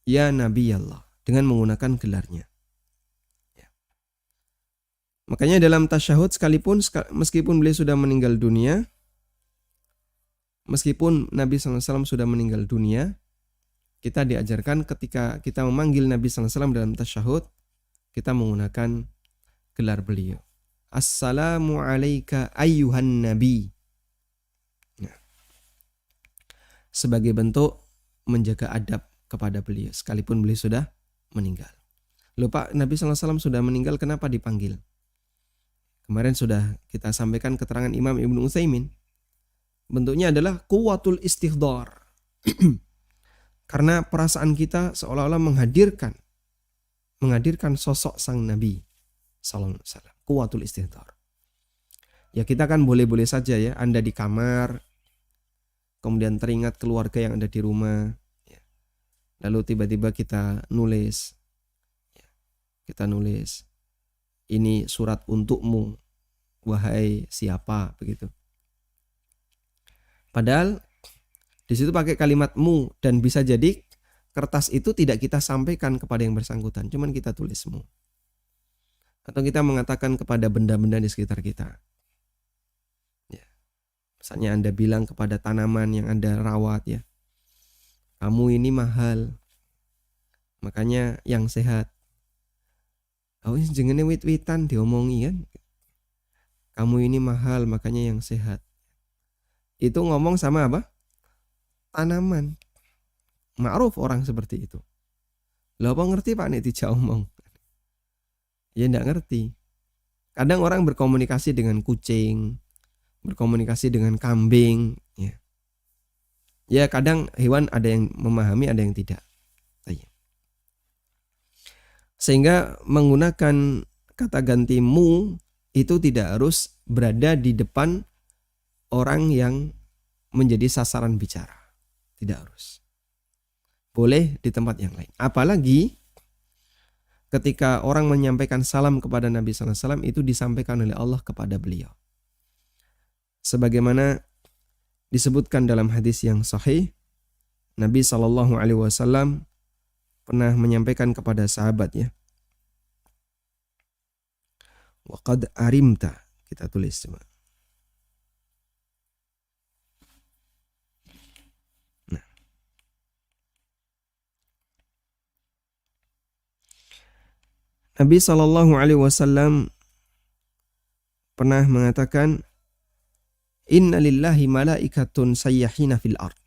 Ya Nabi Allah. Dengan menggunakan gelarnya. Ya. Makanya dalam tasyahud sekalipun, meskipun beliau sudah meninggal dunia, meskipun Nabi SAW sudah meninggal dunia, kita diajarkan ketika kita memanggil Nabi SAW dalam tasyahud, kita menggunakan gelar beliau. Assalamu alayka ayyuhan nabi. Ya. Sebagai bentuk menjaga adab kepada beliau, sekalipun beliau sudah meninggal. Lupa Nabi SAW sudah meninggal, kenapa dipanggil? Kemarin sudah kita sampaikan keterangan Imam Ibnu Utsaimin. Bentuknya adalah quwwatul istidhar. Karena perasaan kita seolah-olah menghadirkan sosok sang Nabi sallallahu alaihi wasallam. Quwwatul istidhar. Ya kita kan boleh-boleh saja ya, Anda di kamar, kemudian teringat keluarga yang ada di rumah, ya. Lalu tiba-tiba kita nulis, ya. Kita nulis, ini surat untukmu, wahai siapa, begitu. Padahal di situ pakai kalimat mu, dan bisa jadi kertas itu tidak kita sampaikan kepada yang bersangkutan, cuman kita tulis mu. Atau kita mengatakan kepada benda-benda di sekitar kita. Ya. Misalnya Anda bilang kepada tanaman yang Anda rawat, ya, kamu ini mahal, makanya yang sehat. Oh, jenenge wit-witan diomongi kan. Kamu ini mahal, makanya yang sehat. Itu ngomong sama apa? Tanaman. Ma'ruf orang seperti itu. Lah apa ngerti Pak nek dijak omong? Ya enggak ngerti. Kadang orang berkomunikasi dengan kucing, berkomunikasi dengan kambing, ya. Ya kadang hewan ada yang memahami, ada yang tidak. Sehingga menggunakan kata ganti mu itu tidak harus berada di depan orang yang menjadi sasaran bicara. Tidak harus. Boleh di tempat yang lain. Apalagi ketika orang menyampaikan salam kepada Nabi SAW, itu disampaikan oleh Allah kepada beliau. Sebagaimana disebutkan dalam hadis yang sahih, Nabi SAW pernah menyampaikan kepada sahabatnya, waqad arimta, kita tulis coba. Nabi SAW pernah mengatakan, Inna lillahi malaikatun sayyahina fil ard.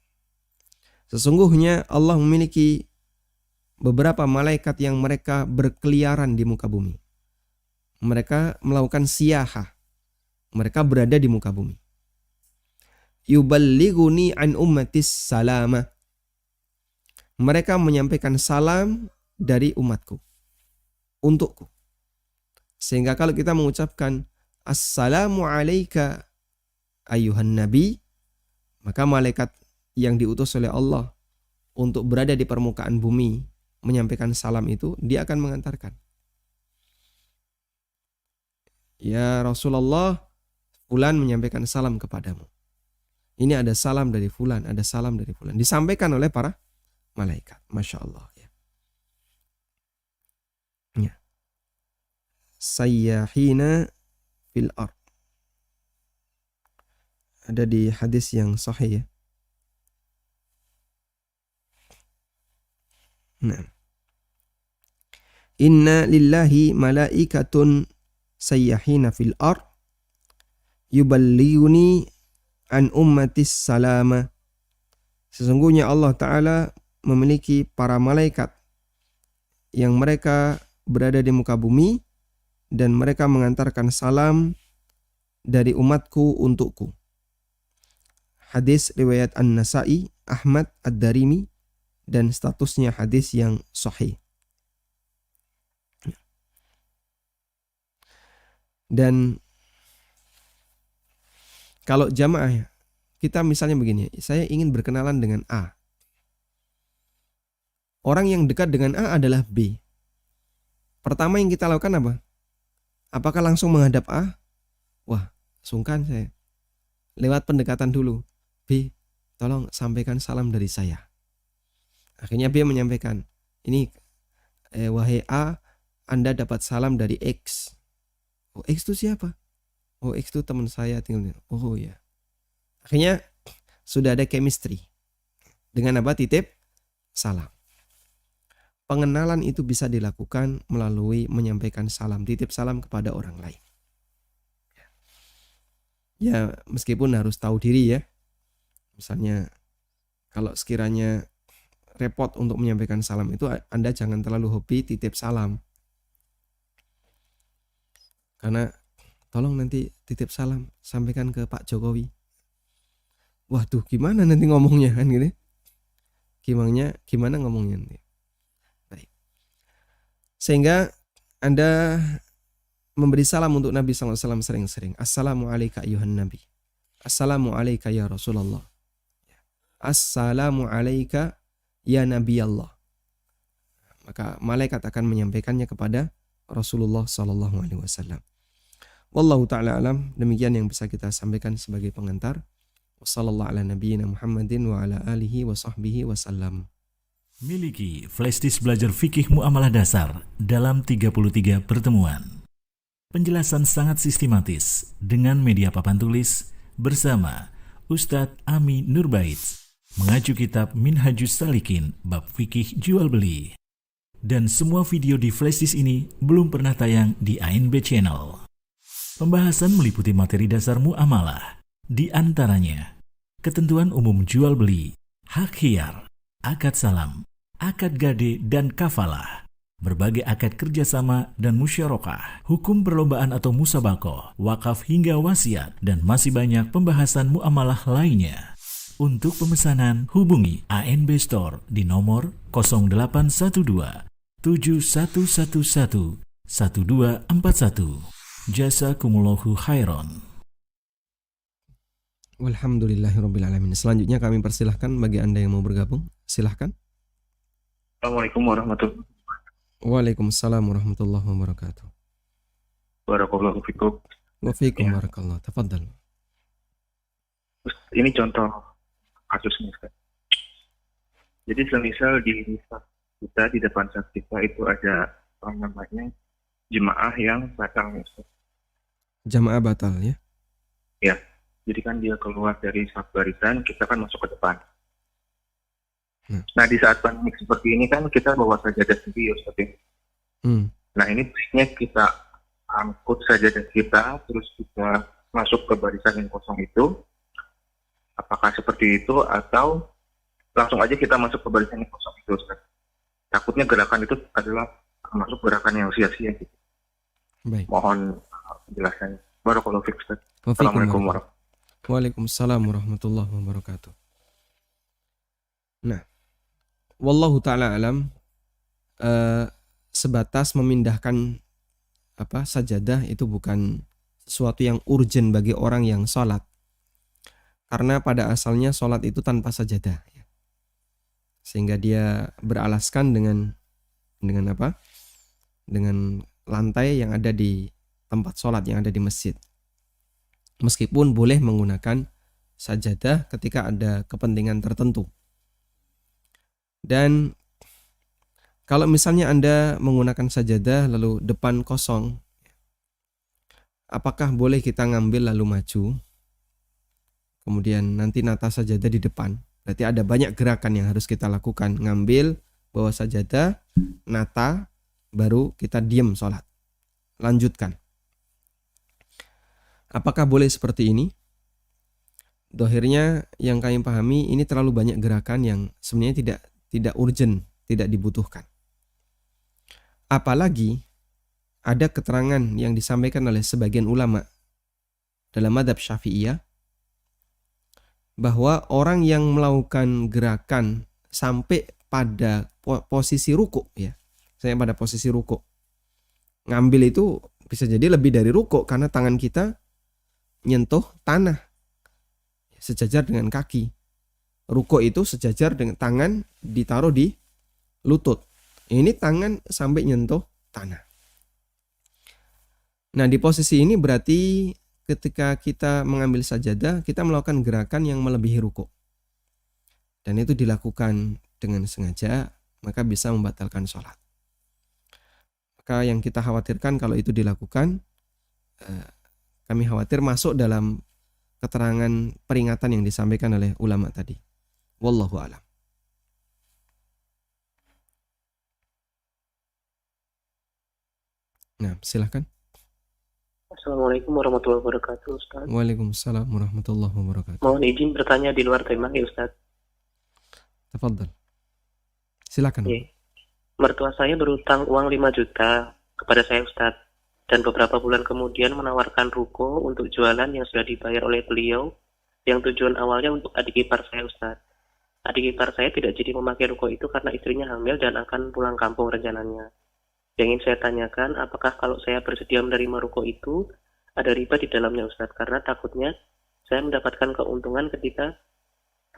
Sesungguhnya Allah memiliki beberapa malaikat yang mereka berkeliaran di muka bumi. Mereka melakukan siyahah. Mereka berada di muka bumi. Yuballighuni an ummatis salama. Mereka menyampaikan salam dari umatku. Untukku. Sehingga kalau kita mengucapkan Assalamu alayka ayuhan nabi, maka malaikat yang diutus oleh Allah untuk berada di permukaan bumi menyampaikan salam itu, dia akan mengantarkan. Ya Rasulullah, fulan menyampaikan salam kepadamu. Ini ada salam dari fulan, ada salam dari fulan. Disampaikan oleh para malaikat. Masya Allah. Ya. Sayyahina fil ard. Ada di hadis yang sahih ya. Nah. Inna lillahi malaikatun sayyahina fil ard yuballighuni an ummatis salama. Sesungguhnya Allah Ta'ala memiliki para malaikat yang mereka berada di muka bumi dan mereka mengantarkan salam dari umatku untukku. Hadis riwayat An-Nasa'i, Ahmad, Ad-Darimi, dan statusnya hadis yang sahih. Dan kalau jamaah, kita misalnya begini, saya ingin berkenalan dengan A. Orang yang dekat dengan A adalah B. Pertama yang kita lakukan apa? Apakah langsung menghadap A? Wah, sungkan saya. Lewat pendekatan dulu. B, tolong sampaikan salam dari saya. Akhirnya B menyampaikan, ini wahai A, Anda dapat salam dari X. Oh, X itu siapa? Oh, X itu teman saya tinggal. Oh ya. Akhirnya sudah ada chemistry. Dengan apa? Titip salam. Pengenalan itu bisa dilakukan melalui menyampaikan salam, titip salam kepada orang lain. Ya, meskipun harus tahu diri ya. Misalnya, kalau sekiranya repot untuk menyampaikan salam itu, Anda jangan terlalu hobi titip salam. Karena, tolong nanti titip salam, sampaikan ke Pak Jokowi. Waduh, gimana nanti ngomongnya kan gitu? Gimana ngomongnya nanti? Sehingga Anda memberi salam untuk Nabi SAW sering-sering. Assalamualaikum ayuhan Nabi. Assalamualaikum ya Rasulullah. Assalamualaikum ya Nabi Allah. Maka malaikat akan menyampaikannya kepada Rasulullah SAW. Wallahu ta'ala alam. Demikian yang bisa kita sampaikan sebagai pengantar. Wassallallahu ala nabiyyina Muhammadin wa ala alihi wa sahbihi wasallam. Miliki flashdisk belajar fikih muamalah dasar dalam 33 pertemuan. Penjelasan sangat sistematis dengan media papan tulis bersama Ustadz Ami Nurbait, mengacu kitab Minhajus Salikin bab fikih jual beli. Dan semua video di flashdisk ini belum pernah tayang di ANB Channel. Pembahasan meliputi materi dasar muamalah, di antaranya ketentuan umum jual beli, hak khiyar, akad salam, akad gade dan kafalah, berbagai akad kerjasama dan musyarakah, hukum perlombaan atau musabakoh, wakaf hingga wasiat, dan masih banyak pembahasan muamalah lainnya. Untuk pemesanan, hubungi ANB Store di nomor 0812 7111 1241. Jazakumullahu khairan. Walhamdulillahirrabbilalamin. Selanjutnya kami persilahkan bagi Anda yang mau bergabung. Silahkan. Assalamualaikum warahmatullahi wabarakatuh. Waalaikumsalam warahmatullahi wabarakatuh. Barakallahu fikum. Wa fikum barakallah. Tafadhal. Ini contoh kasusnya, Ustaz. Jadi semisal di kita di depan saat kita itu ada jemaah yang batal, Ustaz. Jamaah batal ya? Ya. Jadi kan dia keluar dari saf barisan, kita kan masuk ke depan. Nah, di saat pandemi seperti ini kan kita bawa sajadah sendiri, Ustaz. Nah, ini baiknya kita angkut sajadah kita, terus kita masuk ke barisan yang kosong itu. Apakah seperti itu atau langsung aja kita masuk ke barisan yang kosong itu, Ustaz? Takutnya gerakan itu adalah masuk gerakan yang sia-sia gitu. Baik. Mohon penjelasannya. Barakallahu fiik, Ustaz. Assalamualaikum Assalamualaikum warahmatullahi wabarakatuh. Waalaikumsalam warahmatullahi wabarakatuh. Nah, wallahu ta'ala alam, sebatas memindahkan sajadah itu bukan sesuatu yang urgent bagi orang yang sholat. Karena pada asalnya sholat itu tanpa sajadah. Sehingga dia beralaskan dengan apa? Dengan lantai yang ada di tempat sholat, yang ada di masjid. Meskipun boleh menggunakan sajadah ketika ada kepentingan tertentu. Dan kalau misalnya Anda menggunakan sajadah lalu depan kosong, apakah boleh kita ngambil lalu maju? Kemudian nanti nata sajadah di depan. Berarti ada banyak gerakan yang harus kita lakukan. Ngambil, bawa sajadah, nata, baru kita diam sholat. Lanjutkan. Apakah boleh seperti ini? Dohirnya yang kami pahami ini terlalu banyak gerakan yang sebenarnya tidak urgent, tidak dibutuhkan. Apalagi ada keterangan yang disampaikan oleh sebagian ulama dalam madzhab Syafi'iyah bahwa orang yang melakukan gerakan sampai pada posisi ruku, ya, saya pada posisi ruku, ngambil itu bisa jadi lebih dari ruku karena tangan kita nyentuh tanah sejajar dengan kaki. Ruku itu sejajar dengan tangan ditaruh di lutut. Ini tangan sampai nyentuh tanah. Nah, di posisi ini berarti ketika kita mengambil sajadah, kita melakukan gerakan yang melebihi ruku. Dan itu dilakukan dengan sengaja, maka bisa membatalkan sholat. Maka yang kita khawatirkan kalau itu dilakukan, kami khawatir masuk dalam keterangan peringatan yang disampaikan oleh ulama tadi. Wallahu a'lam. Nah, silahkan. Assalamualaikum warahmatullahi wabarakatuh, Ustaz. Waalaikumsalam warahmatullahi wabarakatuh. Mohon izin bertanya di luar tema ya, Ustaz. Tafadhal. Silakan. Mertua saya berutang uang 5 juta kepada saya, Ustaz. Dan beberapa bulan kemudian menawarkan ruko untuk jualan yang sudah dibayar oleh beliau, yang tujuan awalnya untuk adik ipar saya, Ustaz. Adik ipar saya tidak jadi memakai ruko itu karena istrinya hamil dan akan pulang kampung rencananya. Yang ingin saya tanyakan, apakah kalau saya bersedia menerima ruko itu, ada riba di dalamnya, Ustaz? Karena takutnya saya mendapatkan keuntungan ketika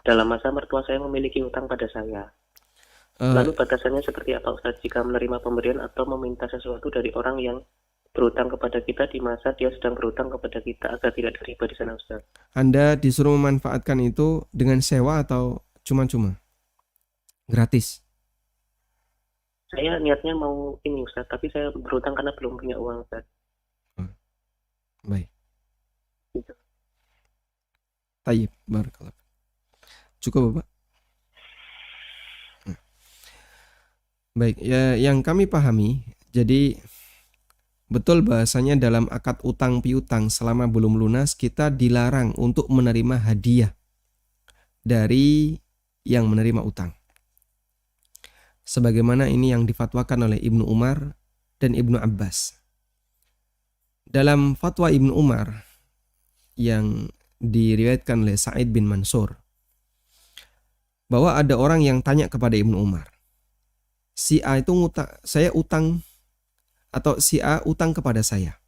dalam masa mertua saya memiliki utang pada saya. Lalu batasannya seperti apa, Ustaz, jika menerima pemberian atau meminta sesuatu dari orang yang berutang kepada kita di masa dia sedang berutang kepada kita agar tidak ada riba di sana, Ustaz? Anda disuruh memanfaatkan itu dengan sewa atau cuma-cuma? Gratis? Saya niatnya mau ini, Ustaz, tapi saya berutang karena belum punya uang, Ustaz. Baik. Gitu. Tayyib, barakallah. Cukup, Bapak? Baik, ya, yang kami pahami, jadi betul bahasanya dalam akad utang piutang selama belum lunas kita dilarang untuk menerima hadiah dari yang menerima utang. Sebagaimana ini yang difatwakan oleh Ibnu Umar dan Ibnu Abbas. Dalam fatwa Ibnu Umar yang diriwayatkan oleh Sa'id bin Mansur, bahwa ada orang yang tanya kepada Ibnu Umar, si A itu saya utang, atau si A utang kepada saya.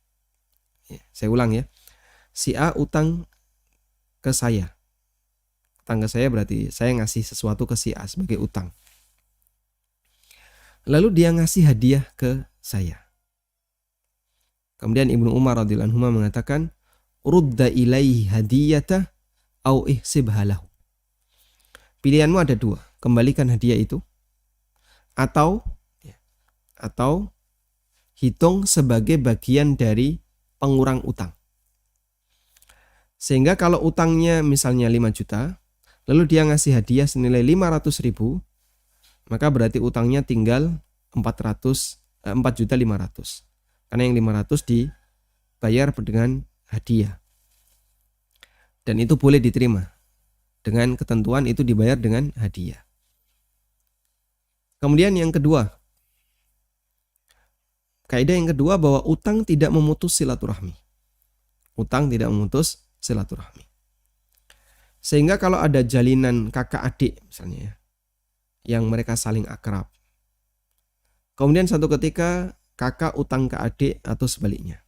Saya ulang ya, si A utang ke saya. Utang ke saya berarti saya ngasih sesuatu ke si A sebagai utang. Lalu dia ngasih hadiah ke saya. Kemudian Ibnu Umar radhiyallahu anhu mengatakan, rudda ilaihi hadiyata au ihsibha lahu. Pilihanmu ada dua, kembalikan hadiah itu atau hitung sebagai bagian dari pengurang utang. Sehingga kalau utangnya misalnya 5 juta, lalu dia ngasih hadiah senilai 500.000, maka berarti utangnya tinggal 4.500.000. Karena yang 500 dibayar dengan hadiah. Dan itu boleh diterima. Dengan ketentuan itu dibayar dengan hadiah. Kemudian yang kedua, kaidah yang kedua bahwa utang tidak memutus silaturahmi. Utang tidak memutus silaturahmi. Sehingga kalau ada jalinan kakak adik misalnya ya, yang mereka saling akrab. Kemudian satu ketika kakak utang ke adik atau sebaliknya.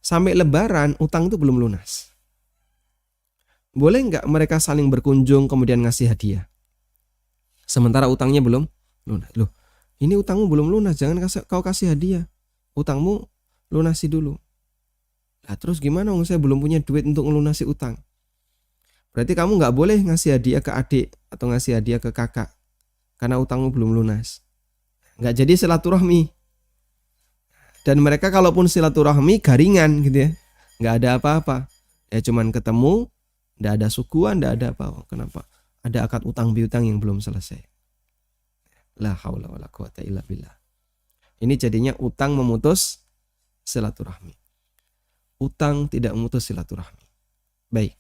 Sampai lebaran utang itu belum lunas. Boleh nggak mereka saling berkunjung kemudian ngasih hadiah? Sementara utangnya belum lunas. Loh, ini utangmu belum lunas, jangan kau kasih hadiah. Utangmu lunasi dulu. Lah terus gimana? Saya belum punya duit untuk melunasi utang. Berarti kamu nggak boleh ngasih hadiah ke adik atau ngasih hadiah ke kakak karena utangmu belum lunas. Nggak jadi silaturahmi. Dan mereka kalaupun silaturahmi garingan gitu ya, nggak ada apa-apa. Ya cuman ketemu, nggak ada sukuan, nggak ada apa-apa. Kenapa? Ada akad utang piutang yang belum selesai. La haula wala quwata illa billah. Ini jadinya utang memutus silaturahmi. Utang tidak memutus silaturahmi. Baik.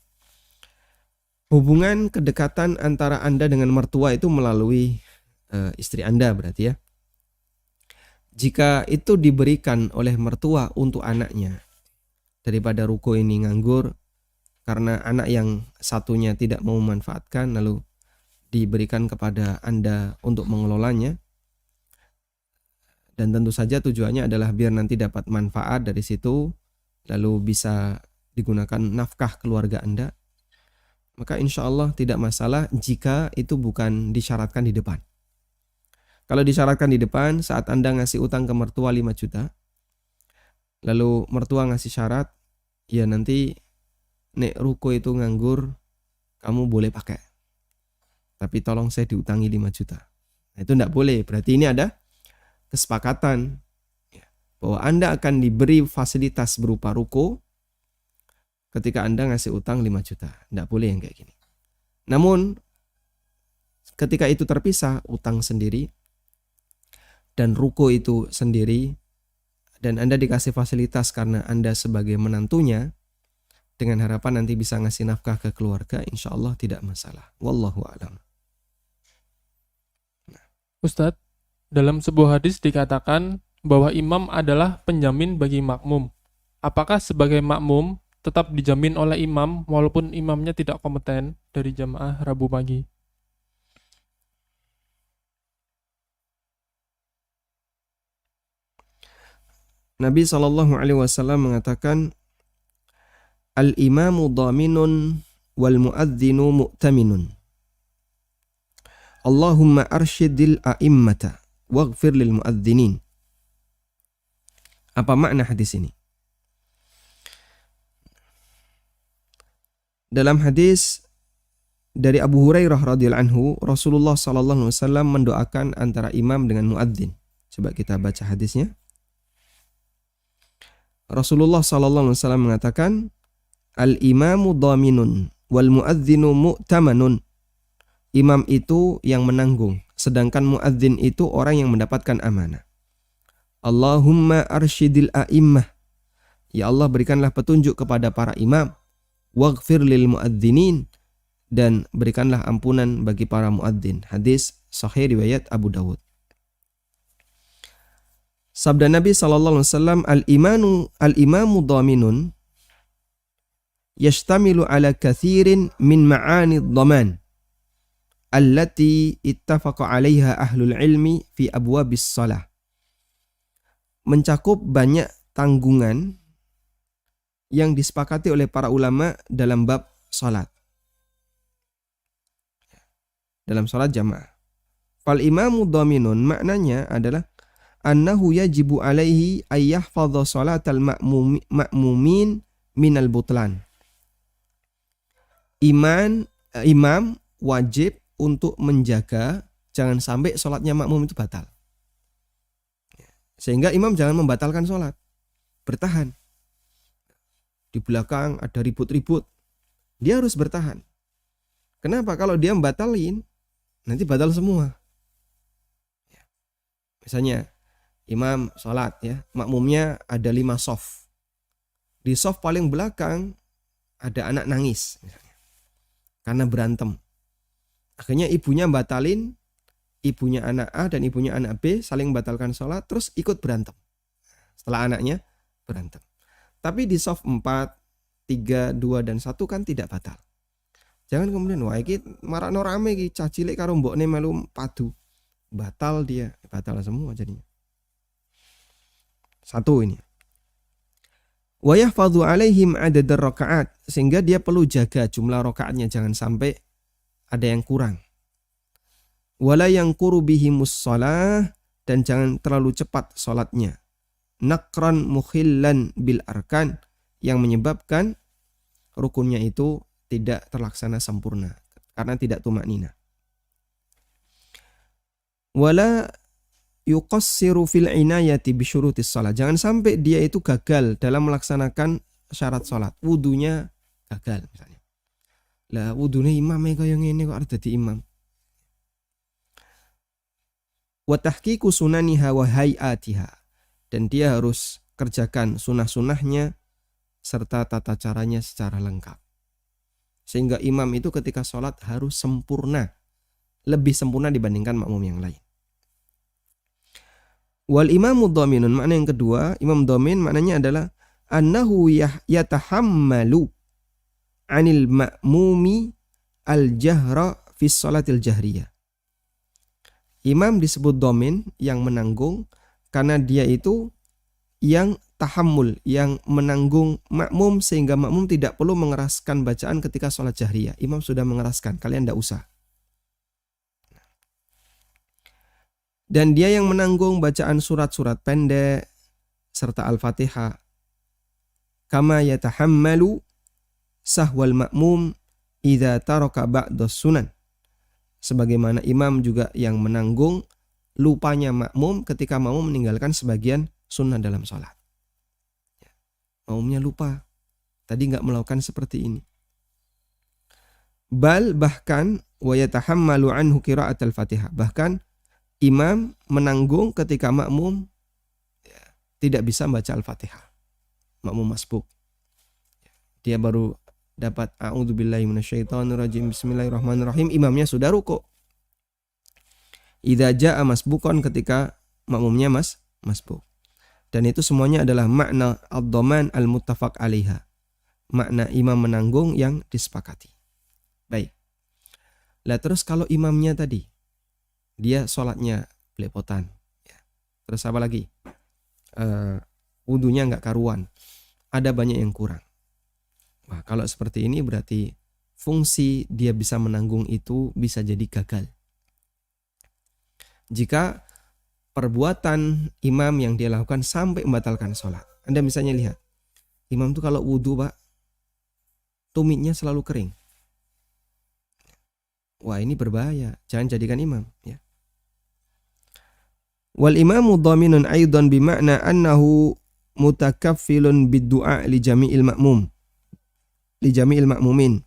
Hubungan kedekatan antara Anda dengan mertua itu melalui istri Anda berarti ya. Jika itu diberikan oleh mertua untuk anaknya, daripada ruko ini nganggur karena anak yang satunya tidak mau memanfaatkan lalu diberikan kepada Anda untuk mengelolanya. Dan tentu saja tujuannya adalah biar nanti dapat manfaat dari situ, lalu bisa digunakan nafkah keluarga Anda. Maka insya Allah tidak masalah jika itu bukan disyaratkan di depan. Kalau disyaratkan di depan saat Anda ngasih utang ke mertua 5 juta, lalu mertua ngasih syarat, ya nanti nek ruko itu nganggur, kamu boleh pakai. Tapi tolong saya diutangi 5 juta. Nah, itu tidak boleh, berarti ini ada kesepakatan bahwa Anda akan diberi fasilitas berupa ruko ketika Anda ngasih utang 5 juta. Tidak boleh yang kayak gini. Namun ketika itu terpisah, utang sendiri dan ruko itu sendiri, dan Anda dikasih fasilitas karena Anda sebagai menantunya, dengan harapan nanti bisa ngasih nafkah ke keluarga, insya Allah tidak masalah. Wallahu a'lam. Ustadz, dalam sebuah hadis dikatakan bahwa imam adalah penjamin bagi makmum. Apakah sebagai makmum tetap dijamin oleh imam walaupun imamnya tidak kompeten dari jamaah Rabu pagi? Nabi SAW mengatakan, Al-imamu dhaminun wal muadzinu mu'taminun. Allahumma arsyidil a'immata waghfir lil muadzinin. Apa makna hadis ini? Dalam hadis dari Abu Hurairah radhiyallahu anhu, Rasulullah sallallahu alaihi wasallam mendoakan antara imam dengan muadzin. Coba kita baca hadisnya. Rasulullah sallallahu alaihi wasallam mengatakan, Al-imamu dhaminun wal muadzinu mu'tamanun. Imam itu yang menanggung, sedangkan muadzin itu orang yang mendapatkan amanah. Allahumma arsyidil a'immah. Ya Allah, berikanlah petunjuk kepada para imam. Waghfir lil muadzinin, dan berikanlah ampunan bagi para muadzin. Hadis sahih riwayat Abu Dawud. Sabda Nabi SAW, al-imamu dhaminun yashtamilu ala kathirin min ma'ani dhaman allati ittafaqa 'alaiha ahlul ilmi fi abwabis shalah. Mencakup banyak tanggungan yang disepakati oleh para ulama dalam bab salat. Dalam salat jamaah. Fal imamu dhaminun maknanya adalah annahu yajibu 'alaihi ay yahfadha salatal ma'mumin minal butlan. Imam wajib untuk menjaga jangan sampai sholatnya makmum itu batal. Sehingga imam jangan membatalkan sholat. Bertahan. Di belakang ada ribut-ribut. Dia harus bertahan. Kenapa? Kalau dia membatalin, nanti batal semua. Misalnya, imam sholat ya, makmumnya ada 5 shaf. Di shaf paling belakang ada anak nangis misalnya, karena berantem. Akhirnya ibunya batalin, ibunya anak A dan ibunya anak B saling membatalkan sholat, terus ikut berantem. Setelah anaknya berantem. Tapi di shaf 4, 3, 2, dan 1 kan tidak batal. Jangan kemudian, wah ini marakno rame iki cah cilik karo mbokne melu padu. Batal dia, batal semua jadinya. 1 ini. Wa yahfadhu alaihim adadar rakaat, sehingga dia perlu jaga jumlah rakaatnya jangan sampai ada yang kurang. Wala yanquru bihimus shalah, dan jangan terlalu cepat salatnya. Naqran mukhillan bil arkan, yang menyebabkan rukunnya itu tidak terlaksana sempurna karena tidak tumaknina. Wala yuqassiru fil inayati bi syurutis shalah, jangan sampai dia itu gagal dalam melaksanakan syarat salat. Wudunya gagal misalnya. Lah wudune imam kaya ngene kok arep dadi imam. Wa tahqiqu sunaniha wa hayatiha, dan dia harus kerjakan sunah-sunahnya serta tata caranya secara lengkap. Sehingga imam itu ketika sholat harus sempurna, lebih sempurna dibandingkan makmum yang lain. Wal imamu dhaminun, makna yang kedua, imam dhamin maknanya adalah annahu yatahammalu 'anil ma'mumi al-jahra fi sholatil jahriyah. Imam disebut domin yang menanggung karena dia itu yang tahammul, yang menanggung makmum sehingga makmum tidak perlu mengeraskan bacaan ketika sholat jahriyah. Imam sudah mengeraskan, kalian tidak usah. Dan dia yang menanggung bacaan surat-surat pendek serta Al-Fatihah. Kama yatahammalu sahwal ma'mum idza taraka ba'da sunan. Sebagaimana imam juga yang menanggung lupanya makmum ketika makmum meninggalkan sebagian sunnah dalam sholat. Makmumnya lupa, tadi nggak melakukan seperti ini. Bahkan wa yatahammalu anhu qira'at al-Fatihah. Bahkan imam menanggung ketika makmum tidak bisa baca Al-Fatihah. Makmum masbuk. Dia baru dapat a'udzubillahi minasyaitonirrajim bismillahirrahmanirrahim, imamnya sudah ruku'. Idza jaa masbuqan, ketika makmumnya masbuk. Dan itu semuanya adalah makna ad-dhaman al-muttafaq 'alaiha. Makna imam menanggung yang disepakati. Baik. Lah terus kalau imamnya tadi dia sholatnya belepotan, ya. Terus apa lagi? Wudunya nggak karuan, ada banyak yang kurang. Wah, kalau seperti ini berarti fungsi dia bisa menanggung itu bisa jadi gagal. Jika perbuatan imam yang dia lakukan sampai membatalkan sholat. Anda misalnya lihat, imam itu kalau wudu Pak, tumitnya selalu kering. Wah, ini berbahaya, jangan jadikan imam, ya. Wal imamu dhaminun aidan bima'na annahu mutakaffilun bid-du'a li jami'il ma'mum. Li jami'il ma'mumin.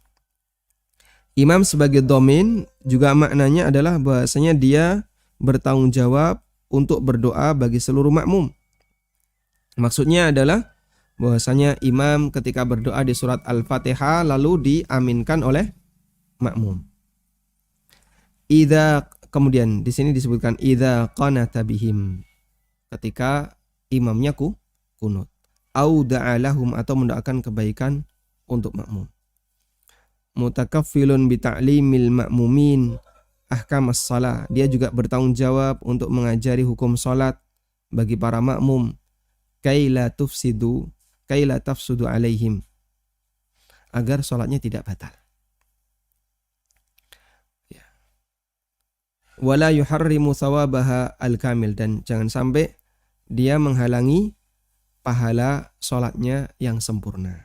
Imam sebagai dhamin juga maknanya adalah bahasanya dia bertanggung jawab untuk berdoa bagi seluruh makmum. Maksudnya adalah bahwasanya imam ketika berdoa di surat Al-Fatihah lalu diaminkan oleh makmum. Kemudian di sini disebutkan idza qanata bihim, ketika imamnya kunut, au da'alahum, atau mendoakan kebaikan untuk makmum. Mutakaffilun bi ta'limil ma'mumin ahkamas shalah, dia juga bertanggung jawab untuk mengajari hukum salat bagi para makmum, kaila tafsudu alaihim, agar salatnya tidak batal. Wala yuharrimu thawabaha al-kamil, dan jangan sampai dia menghalangi pahala sholatnya yang sempurna.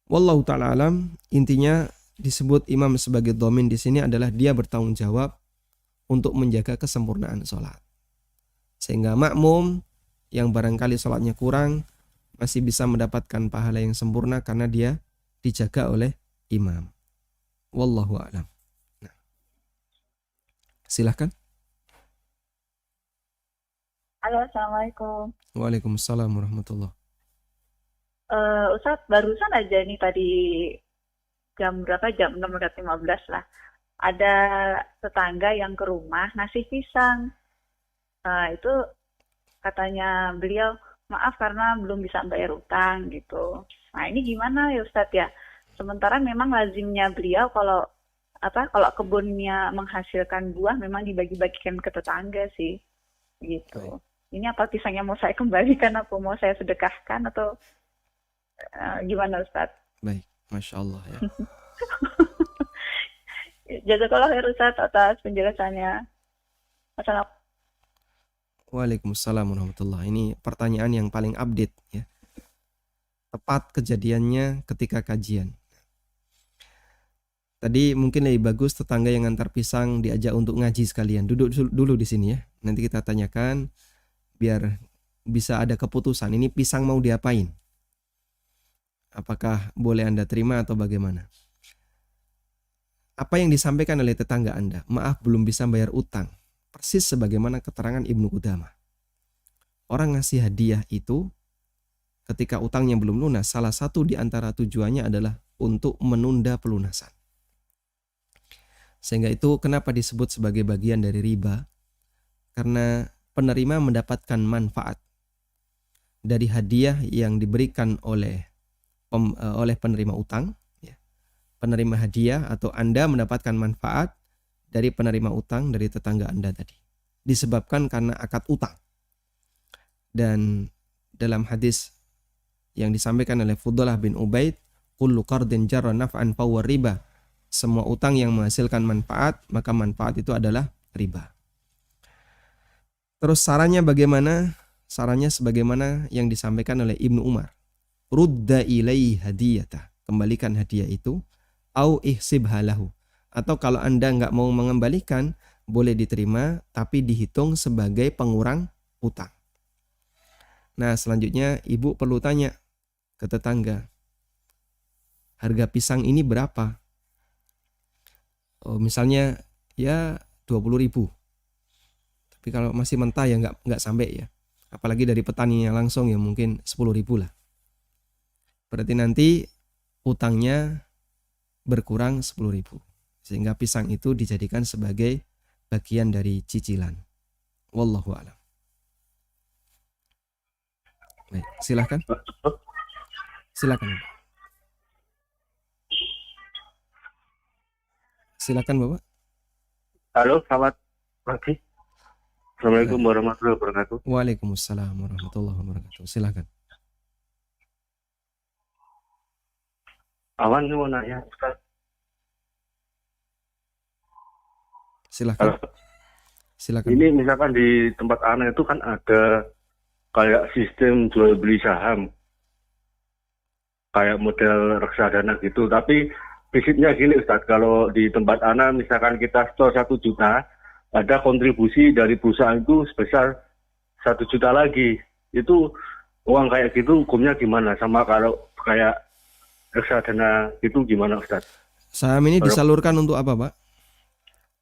Wallahu ta'ala alam. Intinya disebut imam sebagai dhamin di sini adalah dia bertanggung jawab untuk menjaga kesempurnaan sholat, sehingga makmum yang barangkali sholatnya kurang masih bisa mendapatkan pahala yang sempurna karena dia dijaga oleh imam. Wallahu a'lam. Silahkan. Halo, Assalamualaikum. Waalaikumsalam warahmatullahi. Ustadz, barusan aja nih tadi jam berapa? Jam 6.15 lah. Ada tetangga yang ke rumah ngasih pisang. Itu katanya beliau, maaf karena belum bisa bayar utang gitu. Nah ini gimana ya Ustadz ya? Sementara memang lazimnya beliau kalau kebunnya menghasilkan buah memang dibagi-bagikan ke tetangga sih, gitu. Ini apa pisangnya mau saya kembalikan atau mau saya sedekahkan atau gimana Ustadz? Baik, Masya Allah ya. Jazakallah khair Ustadz atas penjelasannya. Assalamualaikum. Waalaikumsalam warahmatullahi. Ini pertanyaan yang paling update ya. Tepat kejadiannya ketika kajian. Tadi mungkin lebih bagus tetangga yang ngantar pisang diajak untuk ngaji sekalian. Duduk dulu di sini ya. Nanti kita tanyakan biar bisa ada keputusan. Ini pisang mau diapain? Apakah boleh Anda terima atau bagaimana? Apa yang disampaikan oleh tetangga Anda? Maaf belum bisa bayar utang. Persis sebagaimana keterangan Ibnu Qudamah. Orang ngasih hadiah itu ketika utangnya belum lunas, salah satu di antara tujuannya adalah untuk menunda pelunasan. Sehingga itu kenapa disebut sebagai bagian dari riba? Karena penerima mendapatkan manfaat dari hadiah yang diberikan oleh penerima utang, ya. Penerima hadiah atau Anda mendapatkan manfaat dari penerima utang dari tetangga Anda tadi, disebabkan karena akad utang. Dan dalam hadis yang disampaikan oleh Fudhalah bin Ubaid, kullu qardin jarra naf'an fahuwa riba. Semua utang yang menghasilkan manfaat, maka manfaat itu adalah riba. Terus sarannya bagaimana? Sarannya sebagaimana yang disampaikan oleh Ibnu Umar. Rudda ilaihi hadiyatah. Kembalikan hadiah itu. Au ihsibha lahu. Atau kalau Anda nggak mau mengembalikan, boleh diterima, tapi dihitung sebagai pengurang utang. Nah, selanjutnya ibu perlu tanya ke tetangga, harga pisang ini berapa? Oh, misalnya ya 20.000. Tapi kalau masih mentah ya nggak sampai ya. Apalagi dari petaninya langsung ya mungkin 10.000 lah. Berarti nanti utangnya berkurang 10.000. Sehingga pisang itu dijadikan sebagai bagian dari cicilan. Wallahu a'lam. Baik, silakan. Silakan. Silakan Bapak. Halo, selamat pagi. Assalamualaikum warahmatullahi wabarakatuh. Waalaikumsalam warahmatullahi wabarakatuh. Silakan. Awan mau nanya, Ustaz. Silakan. Silakan. Ini misalkan di tempat anak itu kan ada kayak sistem jual beli saham, kayak model reksadana gitu. Tapi prinsipnya gini Ustaz, kalau di tempat anak misalkan kita store 1 juta, ada kontribusi dari perusahaan itu sebesar 1 juta lagi. Itu uang kayak gitu hukumnya gimana? Sama kalau kayak reksadana gitu gimana Ustaz? Saham ini disalurkan untuk apa Pak?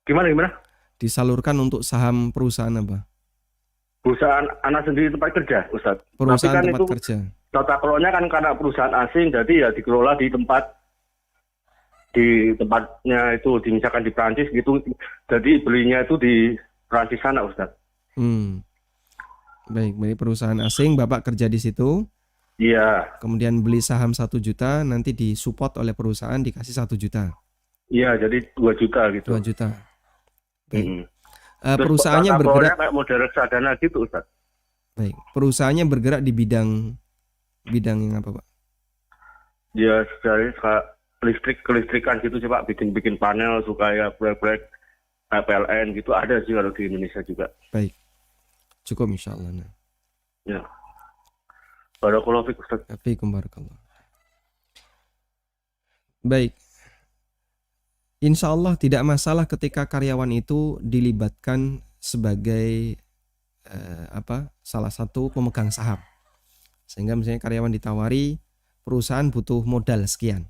Gimana? Disalurkan untuk saham perusahaan apa? Perusahaan anak sendiri tempat kerja, Ustaz. Perusahaan tapi kan tempat itu, kerja. tata kelolanya kan karena perusahaan asing, jadi ya dikelola di tempatnya itu, misalkan di Prancis gitu. Jadi belinya itu di Prancis sana, Ustaz. Baik, perusahaan asing, Bapak kerja di situ. Iya. Kemudian beli saham 1 juta, nanti disupport oleh perusahaan dikasih 1 juta. Iya, jadi 2 juta gitu. 2 juta. Baik. Perusahaannya bergerak kayak model reksadana gitu, Ustaz. Baik, perusahaannya bergerak di bidang yang apa, Pak? Ya, dari kelistrikan gitu sih, Pak. Bikin panel supaya proyek-proyek PLN gitu ada sih kalau di Indonesia juga. Baik. Cukup insyaallah. Nah. Ya. Barakallahu fiik, Ustaz. Fiikum barakallah. Baik. Insya Allah tidak masalah ketika karyawan itu dilibatkan sebagai salah satu pemegang saham. Sehingga misalnya karyawan ditawari, perusahaan butuh modal sekian.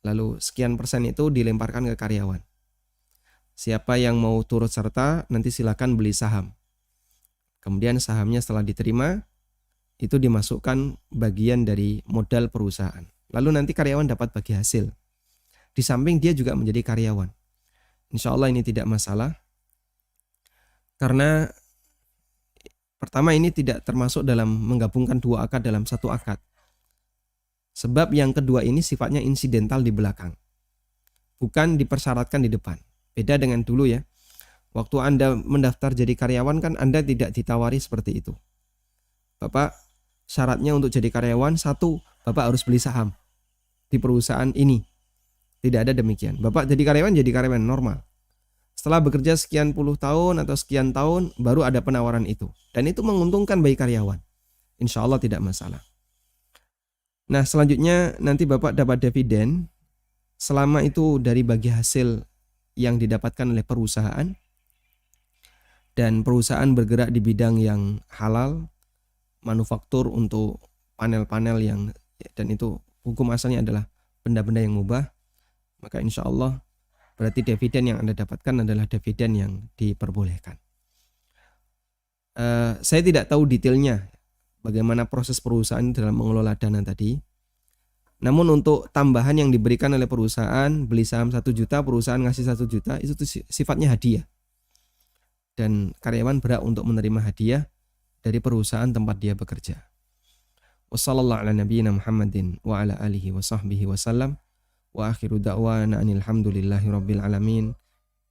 Lalu sekian persen itu dilemparkan ke karyawan. Siapa yang mau turut serta, nanti silakan beli saham. Kemudian sahamnya setelah diterima, itu dimasukkan bagian dari modal perusahaan. Lalu nanti karyawan dapat bagi hasil. Di samping dia juga menjadi karyawan. Insya Allah ini tidak masalah. Karena pertama ini tidak termasuk dalam menggabungkan 2 akad dalam 1 akad. Sebab yang kedua ini sifatnya insidental di belakang. Bukan dipersyaratkan di depan. Beda dengan dulu ya. Waktu Anda mendaftar jadi karyawan kan Anda tidak ditawari seperti itu. Bapak syaratnya untuk jadi karyawan 1, Bapak harus beli saham di perusahaan ini. Tidak ada demikian. Bapak jadi karyawan normal. Setelah bekerja sekian puluh tahun atau sekian tahun, baru ada penawaran itu. Dan itu menguntungkan bagi karyawan. Insya Allah tidak masalah. Nah, selanjutnya nanti Bapak dapat dividen. Selama itu dari bagi hasil yang didapatkan oleh perusahaan. Dan perusahaan bergerak di bidang yang halal. Manufaktur untuk panel-panel yang, dan itu hukum asalnya adalah benda-benda yang mubah. Maka insya Allah berarti dividen yang Anda dapatkan adalah dividen yang diperbolehkan. Saya tidak tahu detailnya bagaimana proses perusahaan dalam mengelola dana tadi. Namun untuk tambahan yang diberikan oleh perusahaan, beli saham 1 juta, perusahaan ngasih 1 juta, itu sifatnya hadiah. Dan karyawan berhak untuk menerima hadiah dari perusahaan tempat dia bekerja. Wassallallahu ala nabiyyina Muhammadin wa ala alihi wa sahbihi wasallam. Wa akhiru da'wana anil hamdulillahi rabbil alamin.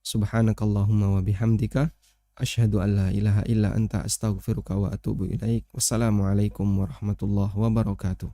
Subhanakallahumma wa bihamdika asyhadu an la ilaha illa anta astaghfiruka wa atubu ilaik. Wassalamualaikum warahmatullahi wabarakatuh.